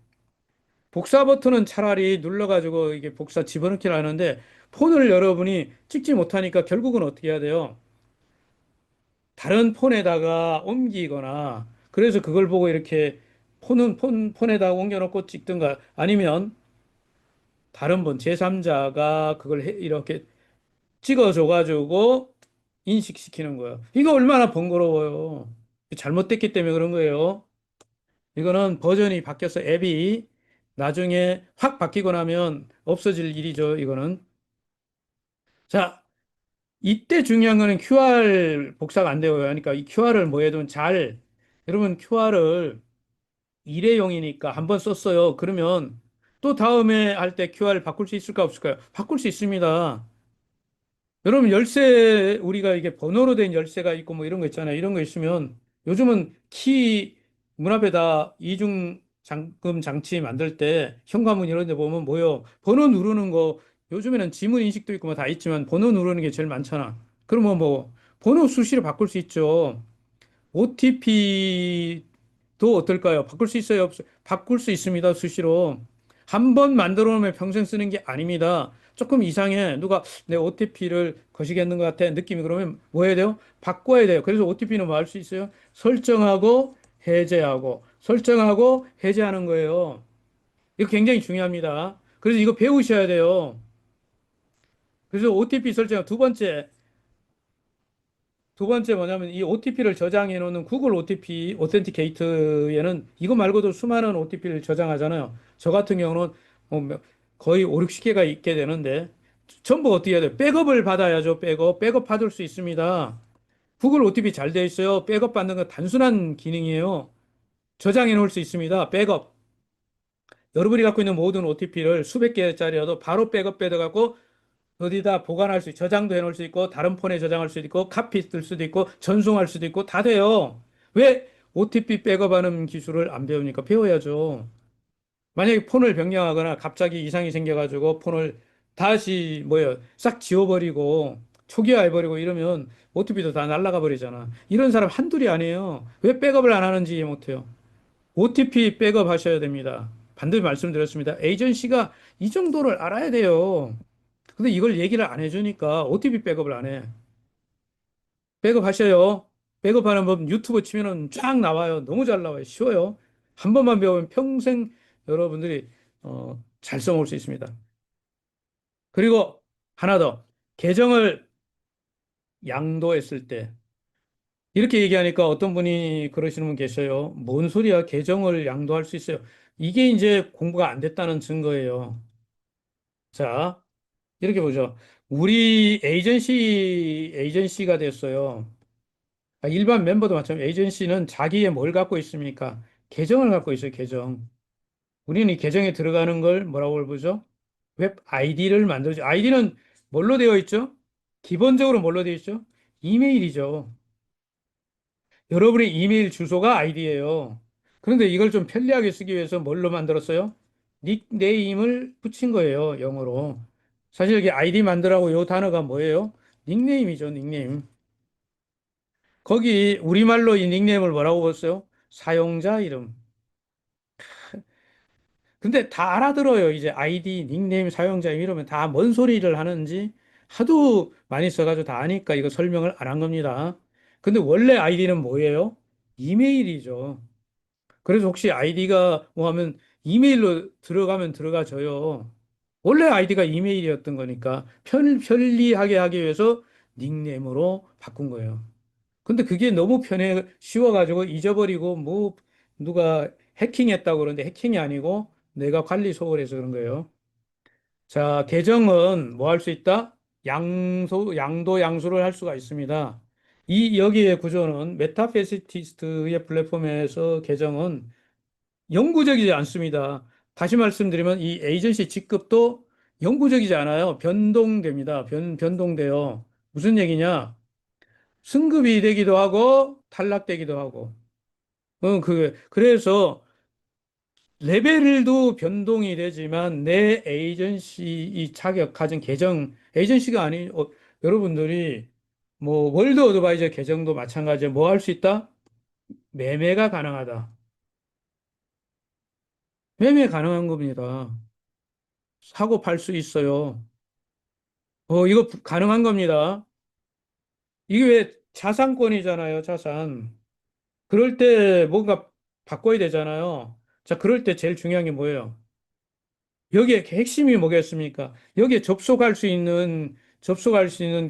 복사 버튼은 차라리 눌러가지고 이게 복사 집어넣기를 하는데 폰을 여러분이 찍지 못하니까 결국은 어떻게 해야 돼요? 다른 폰에다가 옮기거나 그래서 그걸 보고 이렇게 폰에다가 옮겨놓고 찍든가 아니면 다른 분 제3자가 그걸 이렇게 찍어줘가지고 인식시키는 거예요. 이거 얼마나 번거로워요. 잘못됐기 때문에 그런 거예요. 이거는 버전이 바뀌어서 앱이 나중에 확 바뀌고 나면 없어질 일이죠, 이거는. 자, 이때 중요한 거는 QR 복사가 안 되고요. 그러니까 이 QR을 뭐해든 잘, 여러분 QR을 일회용이니까 한 번 썼어요. 그러면 또 다음에 할 때 QR을 바꿀 수 있을까 없을까요? 바꿀 수 있습니다. 여러분 열쇠 우리가 이게 번호로 된 열쇠가 있고 뭐 이런 거 있잖아요. 이런 거 있으면 요즘은 키 문 앞에다 이중 잠금 장치 만들 때 현관문 이런 데 보면 뭐요? 번호 누르는 거 요즘에는 지문 인식도 있고 뭐 다 있지만 번호 누르는 게 제일 많잖아. 그러면 뭐 번호 수시로 바꿀 수 있죠. OTP도 어떨까요? 바꿀 수 있어요? 없어요? 바꿀 수 있습니다. 수시로. 한 번 만들어 놓으면 평생 쓰는 게 아닙니다. 조금 이상해. 누가 내 OTP를 거시기하는 것 같아. 느낌이 그러면 뭐 해야 돼요? 바꿔야 돼요. 그래서 OTP는 뭐 할 수 있어요? 설정하고 해제하고 설정하고 해제하는 거예요. 이거 굉장히 중요합니다. 그래서 이거 배우셔야 돼요. 그래서 OTP 설정 두 번째 뭐냐면 이 OTP를 저장해 놓는 구글 OTP 오텐티케이트에는 이거 말고도 수많은 OTP를 저장하잖아요. 저 같은 경우는 거의 5, 60개가 있게 되는데 전부 어떻게 해야 돼요? 백업을 받아야죠. 백업 받을 수 있습니다. 구글 OTP 잘 되어 있어요. 백업 받는 건 단순한 기능이에요. 저장해 놓을 수 있습니다. 백업. 여러분이 갖고 있는 모든 OTP를 수백 개짜리여도 바로 백업 받아갖고 어디다 보관할 수, 저장도 해놓을 수 있고, 다른 폰에 저장할 수도 있고, 카피 쓸 수도 있고, 전송할 수도 있고, 다 돼요. 왜 OTP 백업하는 기술을 안 배우니까 배워야죠. 만약에 폰을 변경하거나 갑자기 이상이 생겨가지고 폰을 다시 뭐예요, 싹 지워버리고, 초기화해버리고 이러면 OTP도 다 날아가 버리잖아. 이런 사람 한둘이 아니에요. 왜 백업을 안 하는지 이해 못해요. OTP 백업 하셔야 됩니다. 반드시 말씀드렸습니다. 에이전시가 이 정도를 알아야 돼요. 근데 이걸 얘기를 안 해주니까 OTP 백업을 안 해. 백업 하셔요. 백업하는 법 유튜브 치면은 쫙 나와요. 너무 잘 나와요. 쉬워요. 한 번만 배우면 평생 여러분들이 잘 써먹을 수 있습니다. 그리고 하나 더. 계정을 양도했을 때 이렇게 얘기하니까 어떤 분이 그러시는 분 계셔요. 뭔 소리야? 계정을 양도할 수 있어요. 이게 이제 공부가 안 됐다는 증거예요. 자, 이렇게 보죠. 우리 에이전시가 됐어요. 일반 멤버도 마찬가지. 에이전시는 자기의 뭘 갖고 있습니까? 계정을 갖고 있어요, 계정. 우리는 이 계정에 들어가는 걸 뭐라고 보죠? 웹 아이디를 만들죠. 아이디는 뭘로 되어 있죠? 기본적으로 뭘로 되어 있죠? 이메일이죠. 여러분의 이메일 주소가 아이디예요. 그런데 이걸 좀 편리하게 쓰기 위해서 뭘로 만들었어요? 닉네임을 붙인 거예요, 영어로. 사실 여기 아이디 만들라고 요 단어가 뭐예요? 닉네임이죠, 닉네임. 거기 우리말로 이 닉네임을 뭐라고 봤어요? 사용자 이름. 근데 다 알아들어요. 이제 아이디, 닉네임, 사용자 이름 이러면 다 뭔 소리를 하는지 하도 많이 써가지고 다 아니까 이거 설명을 안 한 겁니다. 근데 원래 아이디는 뭐예요? 이메일이죠. 그래서 혹시 아이디가 뭐 하면 이메일로 들어가면 들어가져요. 원래 아이디가 이메일이었던 거니까 편리하게 하기 위해서 닉네임으로 바꾼 거예요. 근데 그게 너무 쉬워가지고 잊어버리고 뭐 누가 해킹했다고 그러는데 해킹이 아니고 내가 관리 소홀해서 그런 거예요. 자, 계정은 뭐 할 수 있다? 양도 양수를 할 수가 있습니다. 이 여기의 구조는 메타페시티스트의 플랫폼에서 계정은 영구적이지 않습니다. 다시 말씀드리면 이 에이전시 직급도 영구적이지 않아요. 변동됩니다. 변동돼요. 무슨 얘기냐? 승급이 되기도 하고 탈락되기도 하고. 그래서 레벨도 변동이 되지만 내 에이전시 이 자격 가진 계정 에이전시가 아닌 여러분들이 뭐 월드 어드바이저 계정도 마찬가지로 뭐 할 수 있다? 매매가 가능하다. 매매 가능한 겁니다. 사고 팔 수 있어요. 이거 가능한 겁니다. 이게 왜 자산권이잖아요, 자산. 그럴 때 뭔가 바꿔야 되잖아요. 자, 그럴 때 제일 중요한 게 뭐예요? 여기에 핵심이 뭐겠습니까? 여기에 접속할 수 있는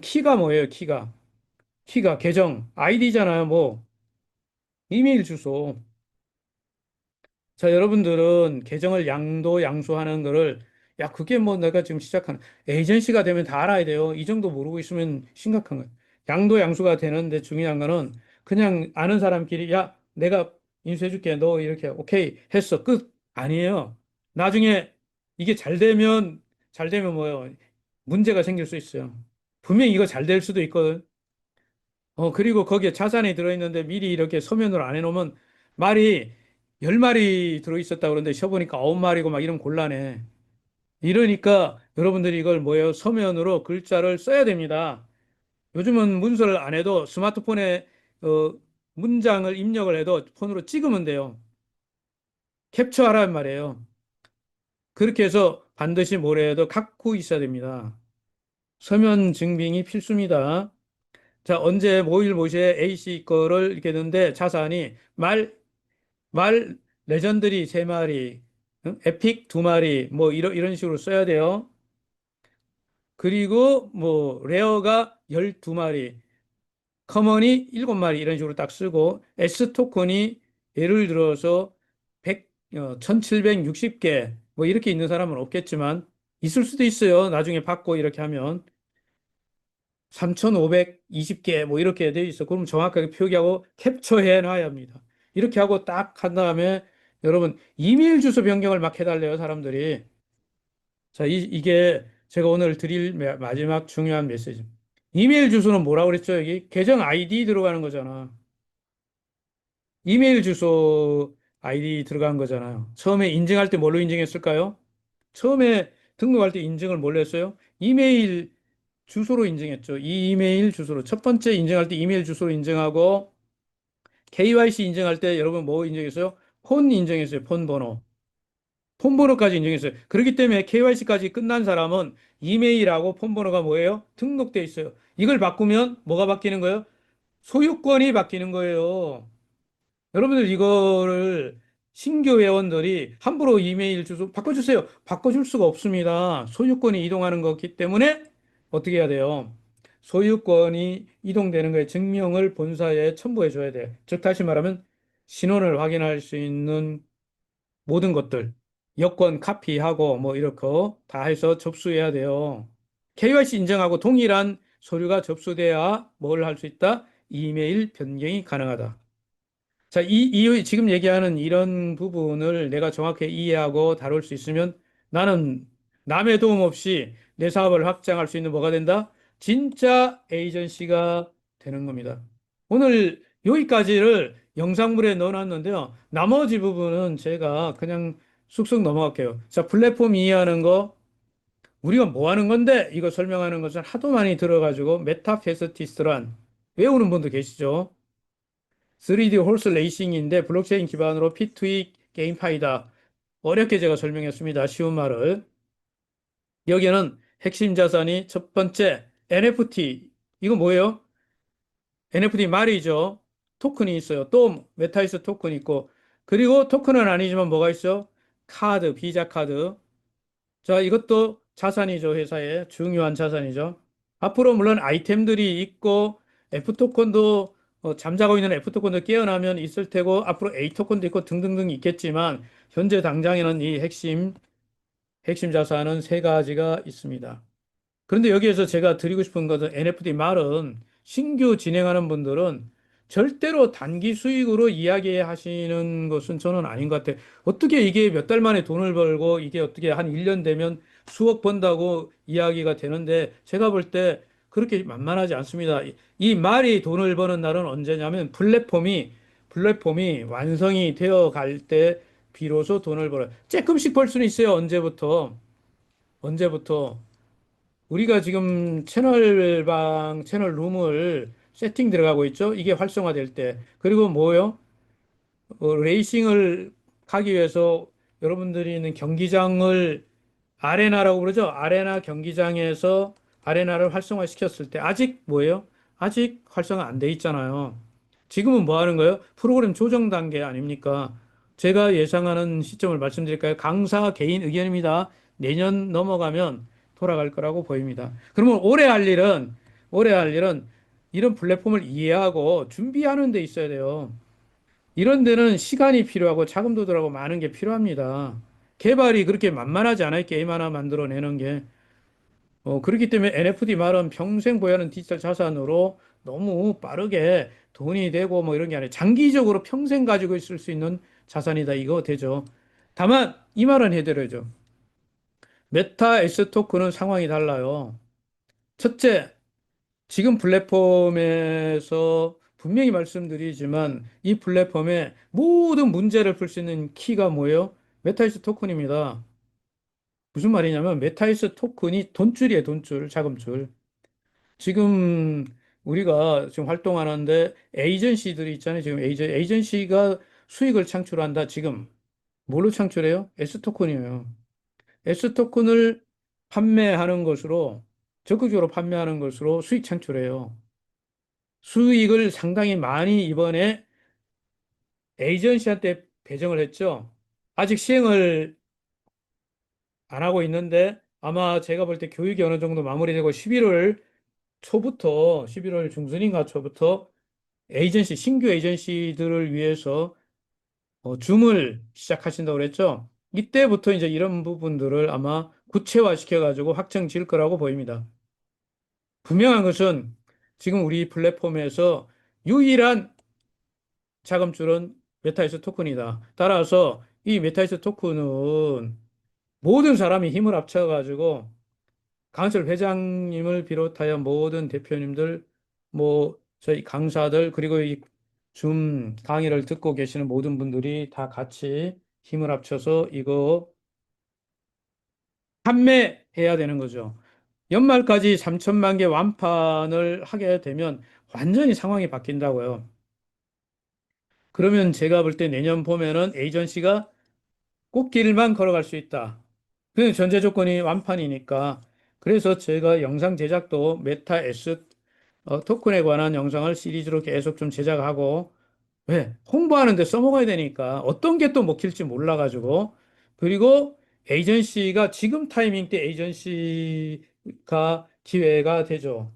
키가 뭐예요? 키가 계정, 아이디잖아요. 뭐, 이메일 주소. 자, 여러분들은 계정을 양도 양수하는 거를 야, 그게 뭐 내가 지금 시작하는 에이전시가 되면 다 알아야 돼요. 이 정도 모르고 있으면 심각한 거예요. 양도 양수가 되는데 중요한 거는 그냥 아는 사람끼리 야, 내가 인수해 줄게. 너 이렇게 오케이 했어. 끝. 아니에요. 나중에 이게 잘 되면 뭐예요? 문제가 생길 수 있어요. 분명히 이거 잘 될 수도 있거든. 그리고 거기에 자산이 들어있는데 미리 이렇게 서면으로 안 해놓으면 말이 10마리 들어있었다 그러는데 쉬어보니까 9마리고 막 이런 곤란해. 이러니까 여러분들이 이걸 뭐예요? 서면으로 글자를 써야 됩니다. 요즘은 문서를 안 해도 스마트폰에 어, 문장을 입력을 해도 폰으로 찍으면 돼요. 캡처하란 말이에요. 그렇게 해서 반드시 뭐래도 갖고 있어야 됩니다. 서면 증빙이 필수입니다. 자, 언제 모일 모시에 A씨 거를 이렇게 했는데 자산이 말 레전드리 세마리 응? 에픽 두마리 뭐 이런 식으로 써야 돼요. 그리고 뭐 레어가 12마리, 커먼이 7마리 이런 식으로 딱 쓰고 S 토큰이 예를 들어서 1760개 뭐 이렇게 있는 사람은 없겠지만 있을 수도 있어요. 나중에 받고 이렇게 하면 3520개 뭐 이렇게 돼 있어. 그럼 정확하게 표기하고 캡처해 놔야 합니다. 이렇게 하고 딱 한 다음에 여러분 이메일 주소 변경을 막 해달래요, 사람들이. 자, 이게 제가 오늘 드릴 마지막 중요한 메시지. 이메일 주소는 뭐라고 그랬죠? 여기 계정 아이디 들어가는 거잖아. 이메일 주소 아이디 들어간 거잖아요. 처음에 인증할 때 뭘로 인증했을까요? 처음에 등록할 때 인증을 뭘로 했어요? 이메일 주소로 인증했죠. 이 이메일 주소로. 첫 번째 인증할 때 이메일 주소로 인증하고 KYC 인증할 때 여러분 뭐 인증했어요? 폰 인증했어요. 폰 번호. 폰 번호까지 인증했어요. 그렇기 때문에 KYC까지 끝난 사람은 이메일하고 폰 번호가 뭐예요? 등록돼 있어요. 이걸 바꾸면 뭐가 바뀌는 거예요? 소유권이 바뀌는 거예요. 여러분들 이거를 신규 회원들이 함부로 이메일 주소 바꿔주세요. 바꿔줄 수가 없습니다. 소유권이 이동하는 거기 때문에 어떻게 해야 돼요? 소유권이 이동되는 거에 증명을 본사에 첨부해 줘야 돼. 즉 다시 말하면 신원을 확인할 수 있는 모든 것들 여권 카피하고 뭐 이렇게 다 해서 접수해야 돼요. KYC 인정하고 동일한 서류가 접수돼야 뭘 할 수 있다? 이메일 변경이 가능하다. 자, 지금 얘기하는 이런 부분을 내가 정확히 이해하고 다룰 수 있으면 나는 남의 도움 없이 내 사업을 확장할 수 있는 뭐가 된다? 진짜 에이전시가 되는 겁니다. 오늘 여기까지를 영상물에 넣어놨는데요. 나머지 부분은 제가 그냥 쑥쑥 넘어갈게요. 자, 플랫폼 이해하는 거, 우리가 뭐 하는 건데? 이거 설명하는 것을 하도 많이 들어가지고 메타페스티스란 외우는 분도 계시죠? 3D 홀스 레이싱인데 블록체인 기반으로 P2E 게임파이다. 어렵게 제가 설명했습니다. 쉬운 말을. 여기는 핵심 자산이 첫 번째 NFT. 이거 뭐예요? NFT 말이죠. 토큰이 있어요. 또 메타이스 토큰 있고. 그리고 토큰은 아니지만 뭐가 있어? 카드, 비자 카드. 자, 이것도 자산이죠. 회사의 중요한 자산이죠. 앞으로 물론 아이템들이 있고 F토큰도 잠자고 있는 F토큰도 깨어나면 있을 테고 앞으로 A토큰도 있고 등등등 있겠지만 현재 당장에는 이 핵심 자산은 세 가지가 있습니다. 그런데 여기에서 제가 드리고 싶은 것은 NFT 말은 신규 진행하는 분들은 절대로 단기 수익으로 이야기하시는 것은 저는 아닌 것 같아요. 어떻게 이게 몇 달 만에 돈을 벌고 이게 어떻게 한 1년 되면 수억 번다고 이야기가 되는데 제가 볼 때 그렇게 만만하지 않습니다. 이 말이 돈을 버는 날은 언제냐면 플랫폼이 완성이 되어 갈 때 비로소 돈을 벌어요. 조금씩 벌 수는 있어요. 언제부터? 우리가 지금 채널 룸을 세팅 들어가고 있죠. 이게 활성화될 때. 그리고 뭐요? 레이싱을 가기 위해서 여러분들이 있는 경기장을 아레나라고 그러죠. 아레나 경기장에서 아레나를 활성화시켰을 때 아직 뭐예요? 아직 활성화 안 돼 있잖아요. 지금은 뭐 하는 거예요? 프로그램 조정 단계 아닙니까? 제가 예상하는 시점을 말씀드릴까요? 강사 개인 의견입니다. 내년 넘어가면 돌아갈 거라고 보입니다. 그러면 올해 할 일은 이런 플랫폼을 이해하고 준비하는 데 있어야 돼요. 이런 데는 시간이 필요하고 자금도 들어가고 많은 게 필요합니다. 개발이 그렇게 만만하지 않아요. 게임 하나 만들어내는 게. 그렇기 때문에 NFT 말은 평생 보유하는 디지털 자산으로 너무 빠르게 돈이 되고 뭐 이런 게 아니라 장기적으로 평생 가지고 있을 수 있는 자산이다. 이거 되죠. 다만 이 말은 해드려야죠. 메타 S 토큰은 상황이 달라요. 첫째, 지금 플랫폼에서 분명히 말씀드리지만 이 플랫폼의 모든 문제를 풀 수 있는 키가 뭐예요? 메타이스 토큰입니다. 무슨 말이냐면 메타이스 토큰이 돈줄이에요, 돈줄, 자금줄. 지금 우리가 지금 활동하는데 에이전시들이 있잖아요. 지금 에이전시가 수익을 창출한다. 지금 뭘로 창출해요? S 토큰이에요. S 토큰을 판매하는 것으로 적극적으로 판매하는 것으로 수익 창출해요. 수익을 상당히 많이 이번에 에이전시한테 배정을 했죠. 아직 시행을 안 하고 있는데 아마 제가 볼 때 교육이 어느 정도 마무리되고 11월 초부터 11월 중순인가 초부터 신규 에이전시들을 위해서 줌을 시작하신다고 그랬죠. 이때부터 이제 이런 부분들을 아마 구체화 시켜가지고 확정 지을 거라고 보입니다. 분명한 것은 지금 우리 플랫폼에서 유일한 자금줄은 메타이스 토큰이다. 따라서 이 메타이스 토큰은 모든 사람이 힘을 합쳐가지고 강철 회장님을 비롯하여 모든 대표님들, 뭐 저희 강사들 그리고 이 줌 강의를 듣고 계시는 모든 분들이 다 같이 힘을 합쳐서 이거 판매해야 되는 거죠. 연말까지 3천만 개 완판을 하게 되면 완전히 상황이 바뀐다고요. 그러면 제가 볼 때 내년 봄에는 에이전시가 꽃길만 걸어갈 수 있다. 그 전제 조건이 완판이니까. 그래서 제가 영상 제작도 메타 S 토큰에 관한 영상을 시리즈로 계속 좀 제작하고, 왜? 홍보하는데 써먹어야 되니까 어떤 게 또 먹힐지 몰라가지고. 그리고 에이전시가 지금 타이밍 때 에이전시가 기회가 되죠.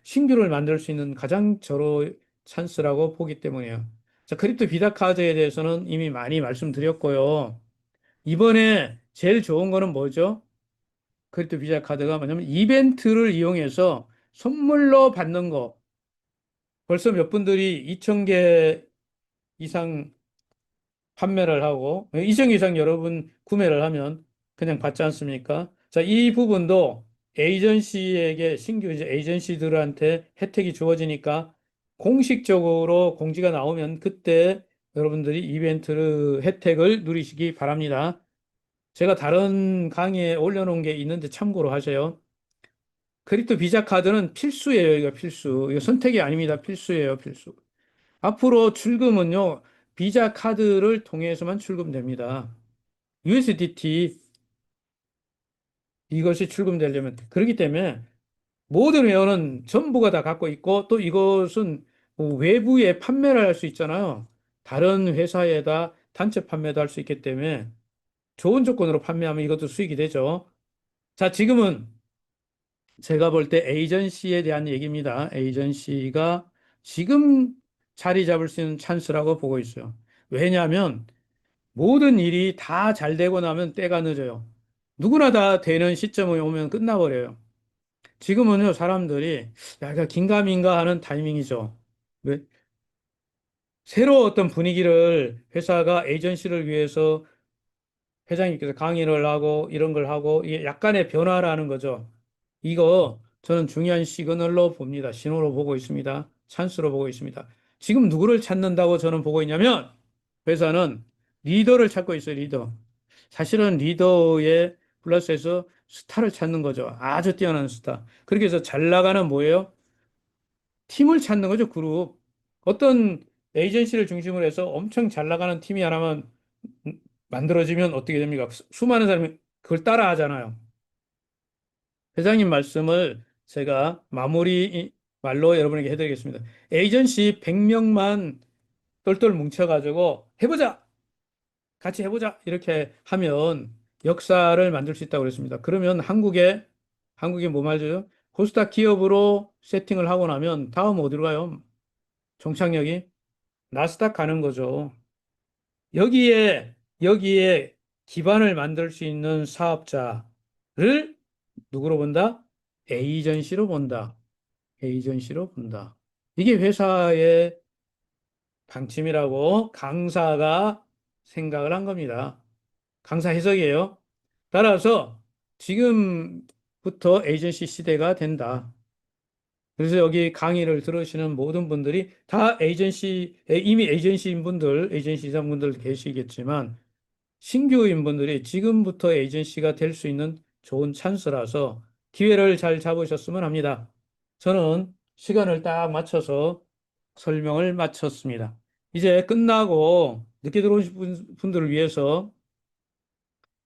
신규를 만들 수 있는 가장 저로 찬스라고 보기 때문이에요. 자, 크립토 비자 카드에 대해서는 이미 많이 말씀드렸고요. 이번에 제일 좋은 거는 뭐죠? 크립토 비자 카드가 뭐냐면 이벤트를 이용해서 선물로 받는 거. 벌써 몇 분들이 2,000개 이상 판매를 하고 2,000개 이상 여러분 구매를 하면 그냥 받지 않습니까? 자, 이 부분도 에이전시에게 신규 이제 에이전시들한테 혜택이 주어지니까 공식적으로 공지가 나오면 그때 여러분들이 이벤트 혜택을 누리시기 바랍니다. 제가 다른 강의에 올려놓은 게 있는데 참고로 하세요. 크립토 비자 카드는 필수예요. 이거 필수. 이거 선택이 아닙니다. 필수예요. 필수. 앞으로 출금은요. 비자 카드를 통해서만 출금됩니다. USDT 이것이 출금되려면 그렇기 때문에 모든 회원은 전부가 다 갖고 있고 또 이것은 뭐 외부에 판매를 할 수 있잖아요. 다른 회사에다 단체 판매도 할 수 있기 때문에 좋은 조건으로 판매하면 이것도 수익이 되죠. 자, 지금은 제가 볼 때 에이전시에 대한 얘기입니다. 에이전시가 지금 자리 잡을 수 있는 찬스라고 보고 있어요. 왜냐하면 모든 일이 다 잘 되고 나면 때가 늦어요. 누구나 다 되는 시점에 오면 끝나버려요. 지금은요, 사람들이 약간 긴가민가 하는 타이밍이죠. 왜? 새로 어떤 분위기를 회사가 에이전시를 위해서 회장님께서 강의를 하고 이런 걸 하고 이게 약간의 변화라는 거죠. 이거 저는 중요한 시그널로 봅니다. 신호로 보고 있습니다. 찬스로 보고 있습니다. 지금 누구를 찾는다고 저는 보고 있냐면 회사는 리더를 찾고 있어요. 리더. 사실은 리더에 플러스해서 스타를 찾는 거죠. 아주 뛰어난 스타. 그렇게 해서 잘 나가는 뭐예요? 팀을 찾는 거죠. 그룹. 어떤 에이전시를 중심으로 해서 엄청 잘 나가는 팀이 하나만 만들어지면 어떻게 됩니까? 수많은 사람이 그걸 따라 하잖아요. 회장님 말씀을 제가 마무리 말로 여러분에게 해드리겠습니다. 에이전시 100명만 똘똘 뭉쳐가지고 해보자! 같이 해보자! 이렇게 하면 역사를 만들 수 있다고 그랬습니다. 그러면 한국에 뭐 말이죠? 코스닥 기업으로 세팅을 하고 나면 다음 어디로 가요? 종착역이? 나스닥 가는 거죠. 여기에 기반을 만들 수 있는 사업자를 누구로 본다? 에이전시로 본다. 에이전시로 본다. 이게 회사의 방침이라고 강사가 생각을 한 겁니다. 강사 해석이에요. 따라서 지금부터 에이전시 시대가 된다. 그래서 여기 강의를 들으시는 모든 분들이 다 이미 에이전시인 분들, 에이전시 이사분들 계시겠지만 신규인 분들이 지금부터 에이전시가 될 수 있는 좋은 찬스라서 기회를 잘 잡으셨으면 합니다. 저는 시간을 딱 맞춰서 설명을 마쳤습니다. 이제 끝나고 늦게 들어오신 분들을 위해서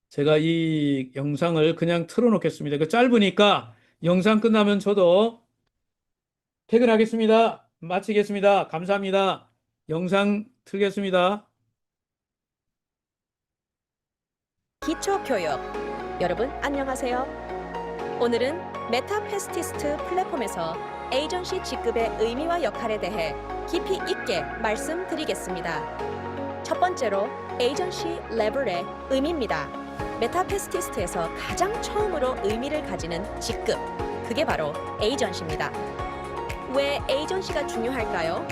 제가 이 영상을 그냥 틀어놓겠습니다. 그 짧으니까 영상 끝나면 저도 퇴근하겠습니다. 마치겠습니다. 감사합니다. 영상 틀겠습니다. 기초교육 여러분 안녕하세요. 오늘은 메타페스티스트 플랫폼에서 에이전시 직급의 의미와 역할에 대해 깊이 있게 말씀드리겠습니다. 첫 번째로 에이전시 레벨의 의미입니다. 메타페스티스트에서 가장 처음으로 의미를 가지는 직급, 그게 바로 에이전시입니다. 왜 에이전시가 중요할까요?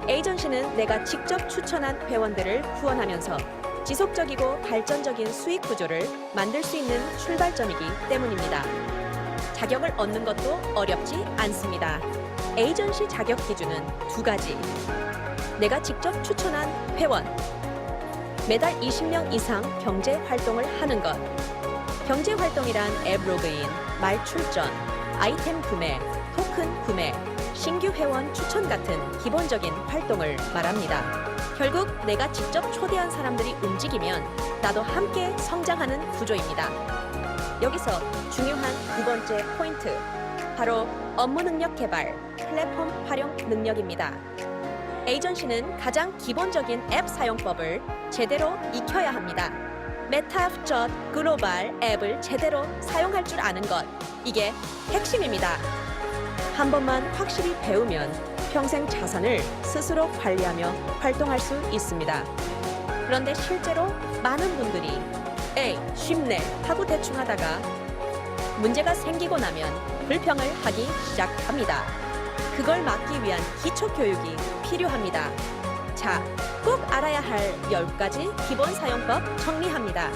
에이전시는 내가 직접 추천한 회원들을 후원하면서 지속적이고 발전적인 수익 구조를 만들 수 있는 출발점이기 때문입니다. 자격을 얻는 것도 어렵지 않습니다. 에이전시 자격 기준은 두 가지. 내가 직접 추천한 회원, 매달 20명 이상 경제 활동을 하는 것. 경제 활동이란 앱 로그인, 말 출전, 아이템 구매, 토큰 구매, 신규 회원 추천 같은 기본적인 활동을 말합니다. 결국 내가 직접 초대한 사람들이 움직이면 나도 함께 성장하는 구조입니다. 여기서 중요한 두 번째 포인트, 바로 업무 능력 개발, 플랫폼 활용 능력입니다. 에이전시는 가장 기본적인 앱 사용법을 제대로 익혀야 합니다. 메타 글로벌 앱을 제대로 사용할 줄 아는 것, 이게 핵심입니다. 한 번만 확실히 배우면 평생 자산을 스스로 관리하며 활동할 수 있습니다. 그런데 실제로 많은 분들이 에이 쉽네 하고 대충 하다가 문제가 생기고 나면 불평을 하기 시작합니다. 그걸 막기 위한 기초 교육이 필요합니다. 자, 꼭 알아야 할 10가지 기본 사용법 정리합니다.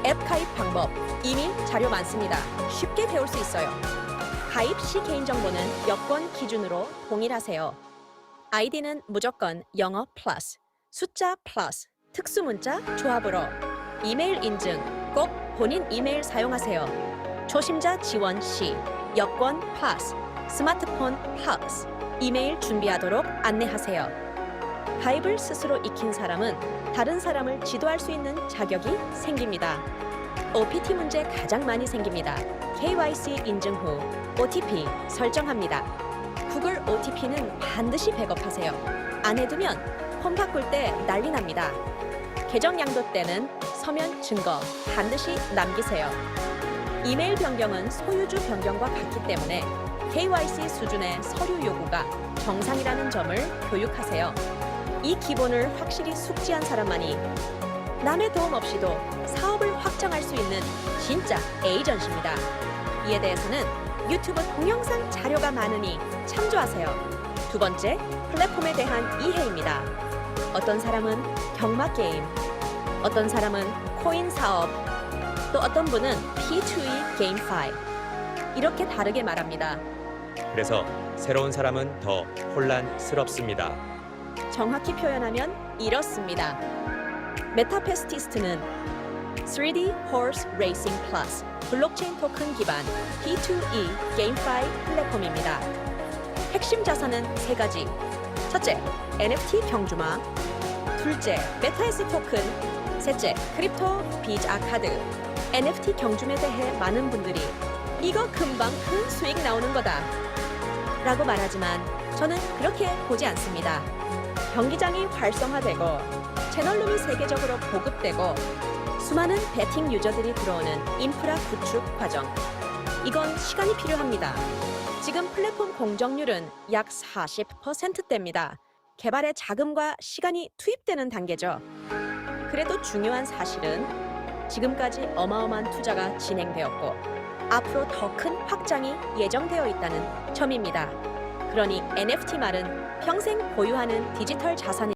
앱 가입 방법, 이미 자료 많습니다. 쉽게 배울 수 있어요. 가입 시 개인정보는 여권 기준으로 동일하세요. 아이디는 무조건 영어 플러스, 숫자 플러스, 특수문자 조합으로. 이메일 인증, 꼭 본인 이메일 사용하세요. 초심자 지원 시 여권 플러스, 스마트폰 플러스, 이메일 준비하도록 안내하세요. 가입을 스스로 익힌 사람은 다른 사람을 지도할 수 있는 자격이 생깁니다. OPT 문제 가장 많이 생깁니다. KYC 인증 후 OTP 설정합니다. 구글 OTP는 반드시 백업하세요. 안 해두면 폰 바꿀 때 난리 납니다. 계정 양도 때는 서면 증거 반드시 남기세요. 이메일 변경은 소유주 변경과 같기 때문에 KYC 수준의 서류 요구가 정상이라는 점을 교육하세요. 이 기본을 확실히 숙지한 사람만이 남의 도움 없이도 사업을 확장할 수 있는 진짜 에이전시입니다. 이에 대해서는 유튜브 동영상 자료가 많으니 참조하세요. 두 번째, 플랫폼에 대한 이해입니다. 어떤 사람은 경마 게임, 어떤 사람은 코인 사업, 또 어떤 분은 P2E 게임파이, 이렇게 다르게 말합니다. 그래서 새로운 사람은 더 혼란스럽습니다. 정확히 표현하면 이렇습니다. 메타페스티스트는 3D Horse Racing Plus 블록체인 토큰 기반 P2E 게임파이 플랫폼입니다. 핵심 자산은 세 가지. 첫째, NFT 경주마. 둘째, 메타에스 토큰. 셋째, 크립토 비자 카드. NFT 경주에 대해 많은 분들이 이거 금방 큰 수익 나오는 거다 라고 말하지만 저는 그렇게 보지 않습니다. 경기장이 활성화되고 채널룸이 세계적으로 보급되고 수많은 베팅 유저들이 들어오는 인프라 구축 과정, 이건 시간이 필요합니다. 지금 플랫폼 공정률은 약 40%대입니다. 개발에 자금과 시간이 투입되는 단계죠. 그래도 중요한 사실은 지금까지 어마어마한 투자가 진행되었고 앞으로 더 큰 확장이 예정되어 있다는 점입니다. 그러니 NFT 말은 평생 보유하는 디지털 자산이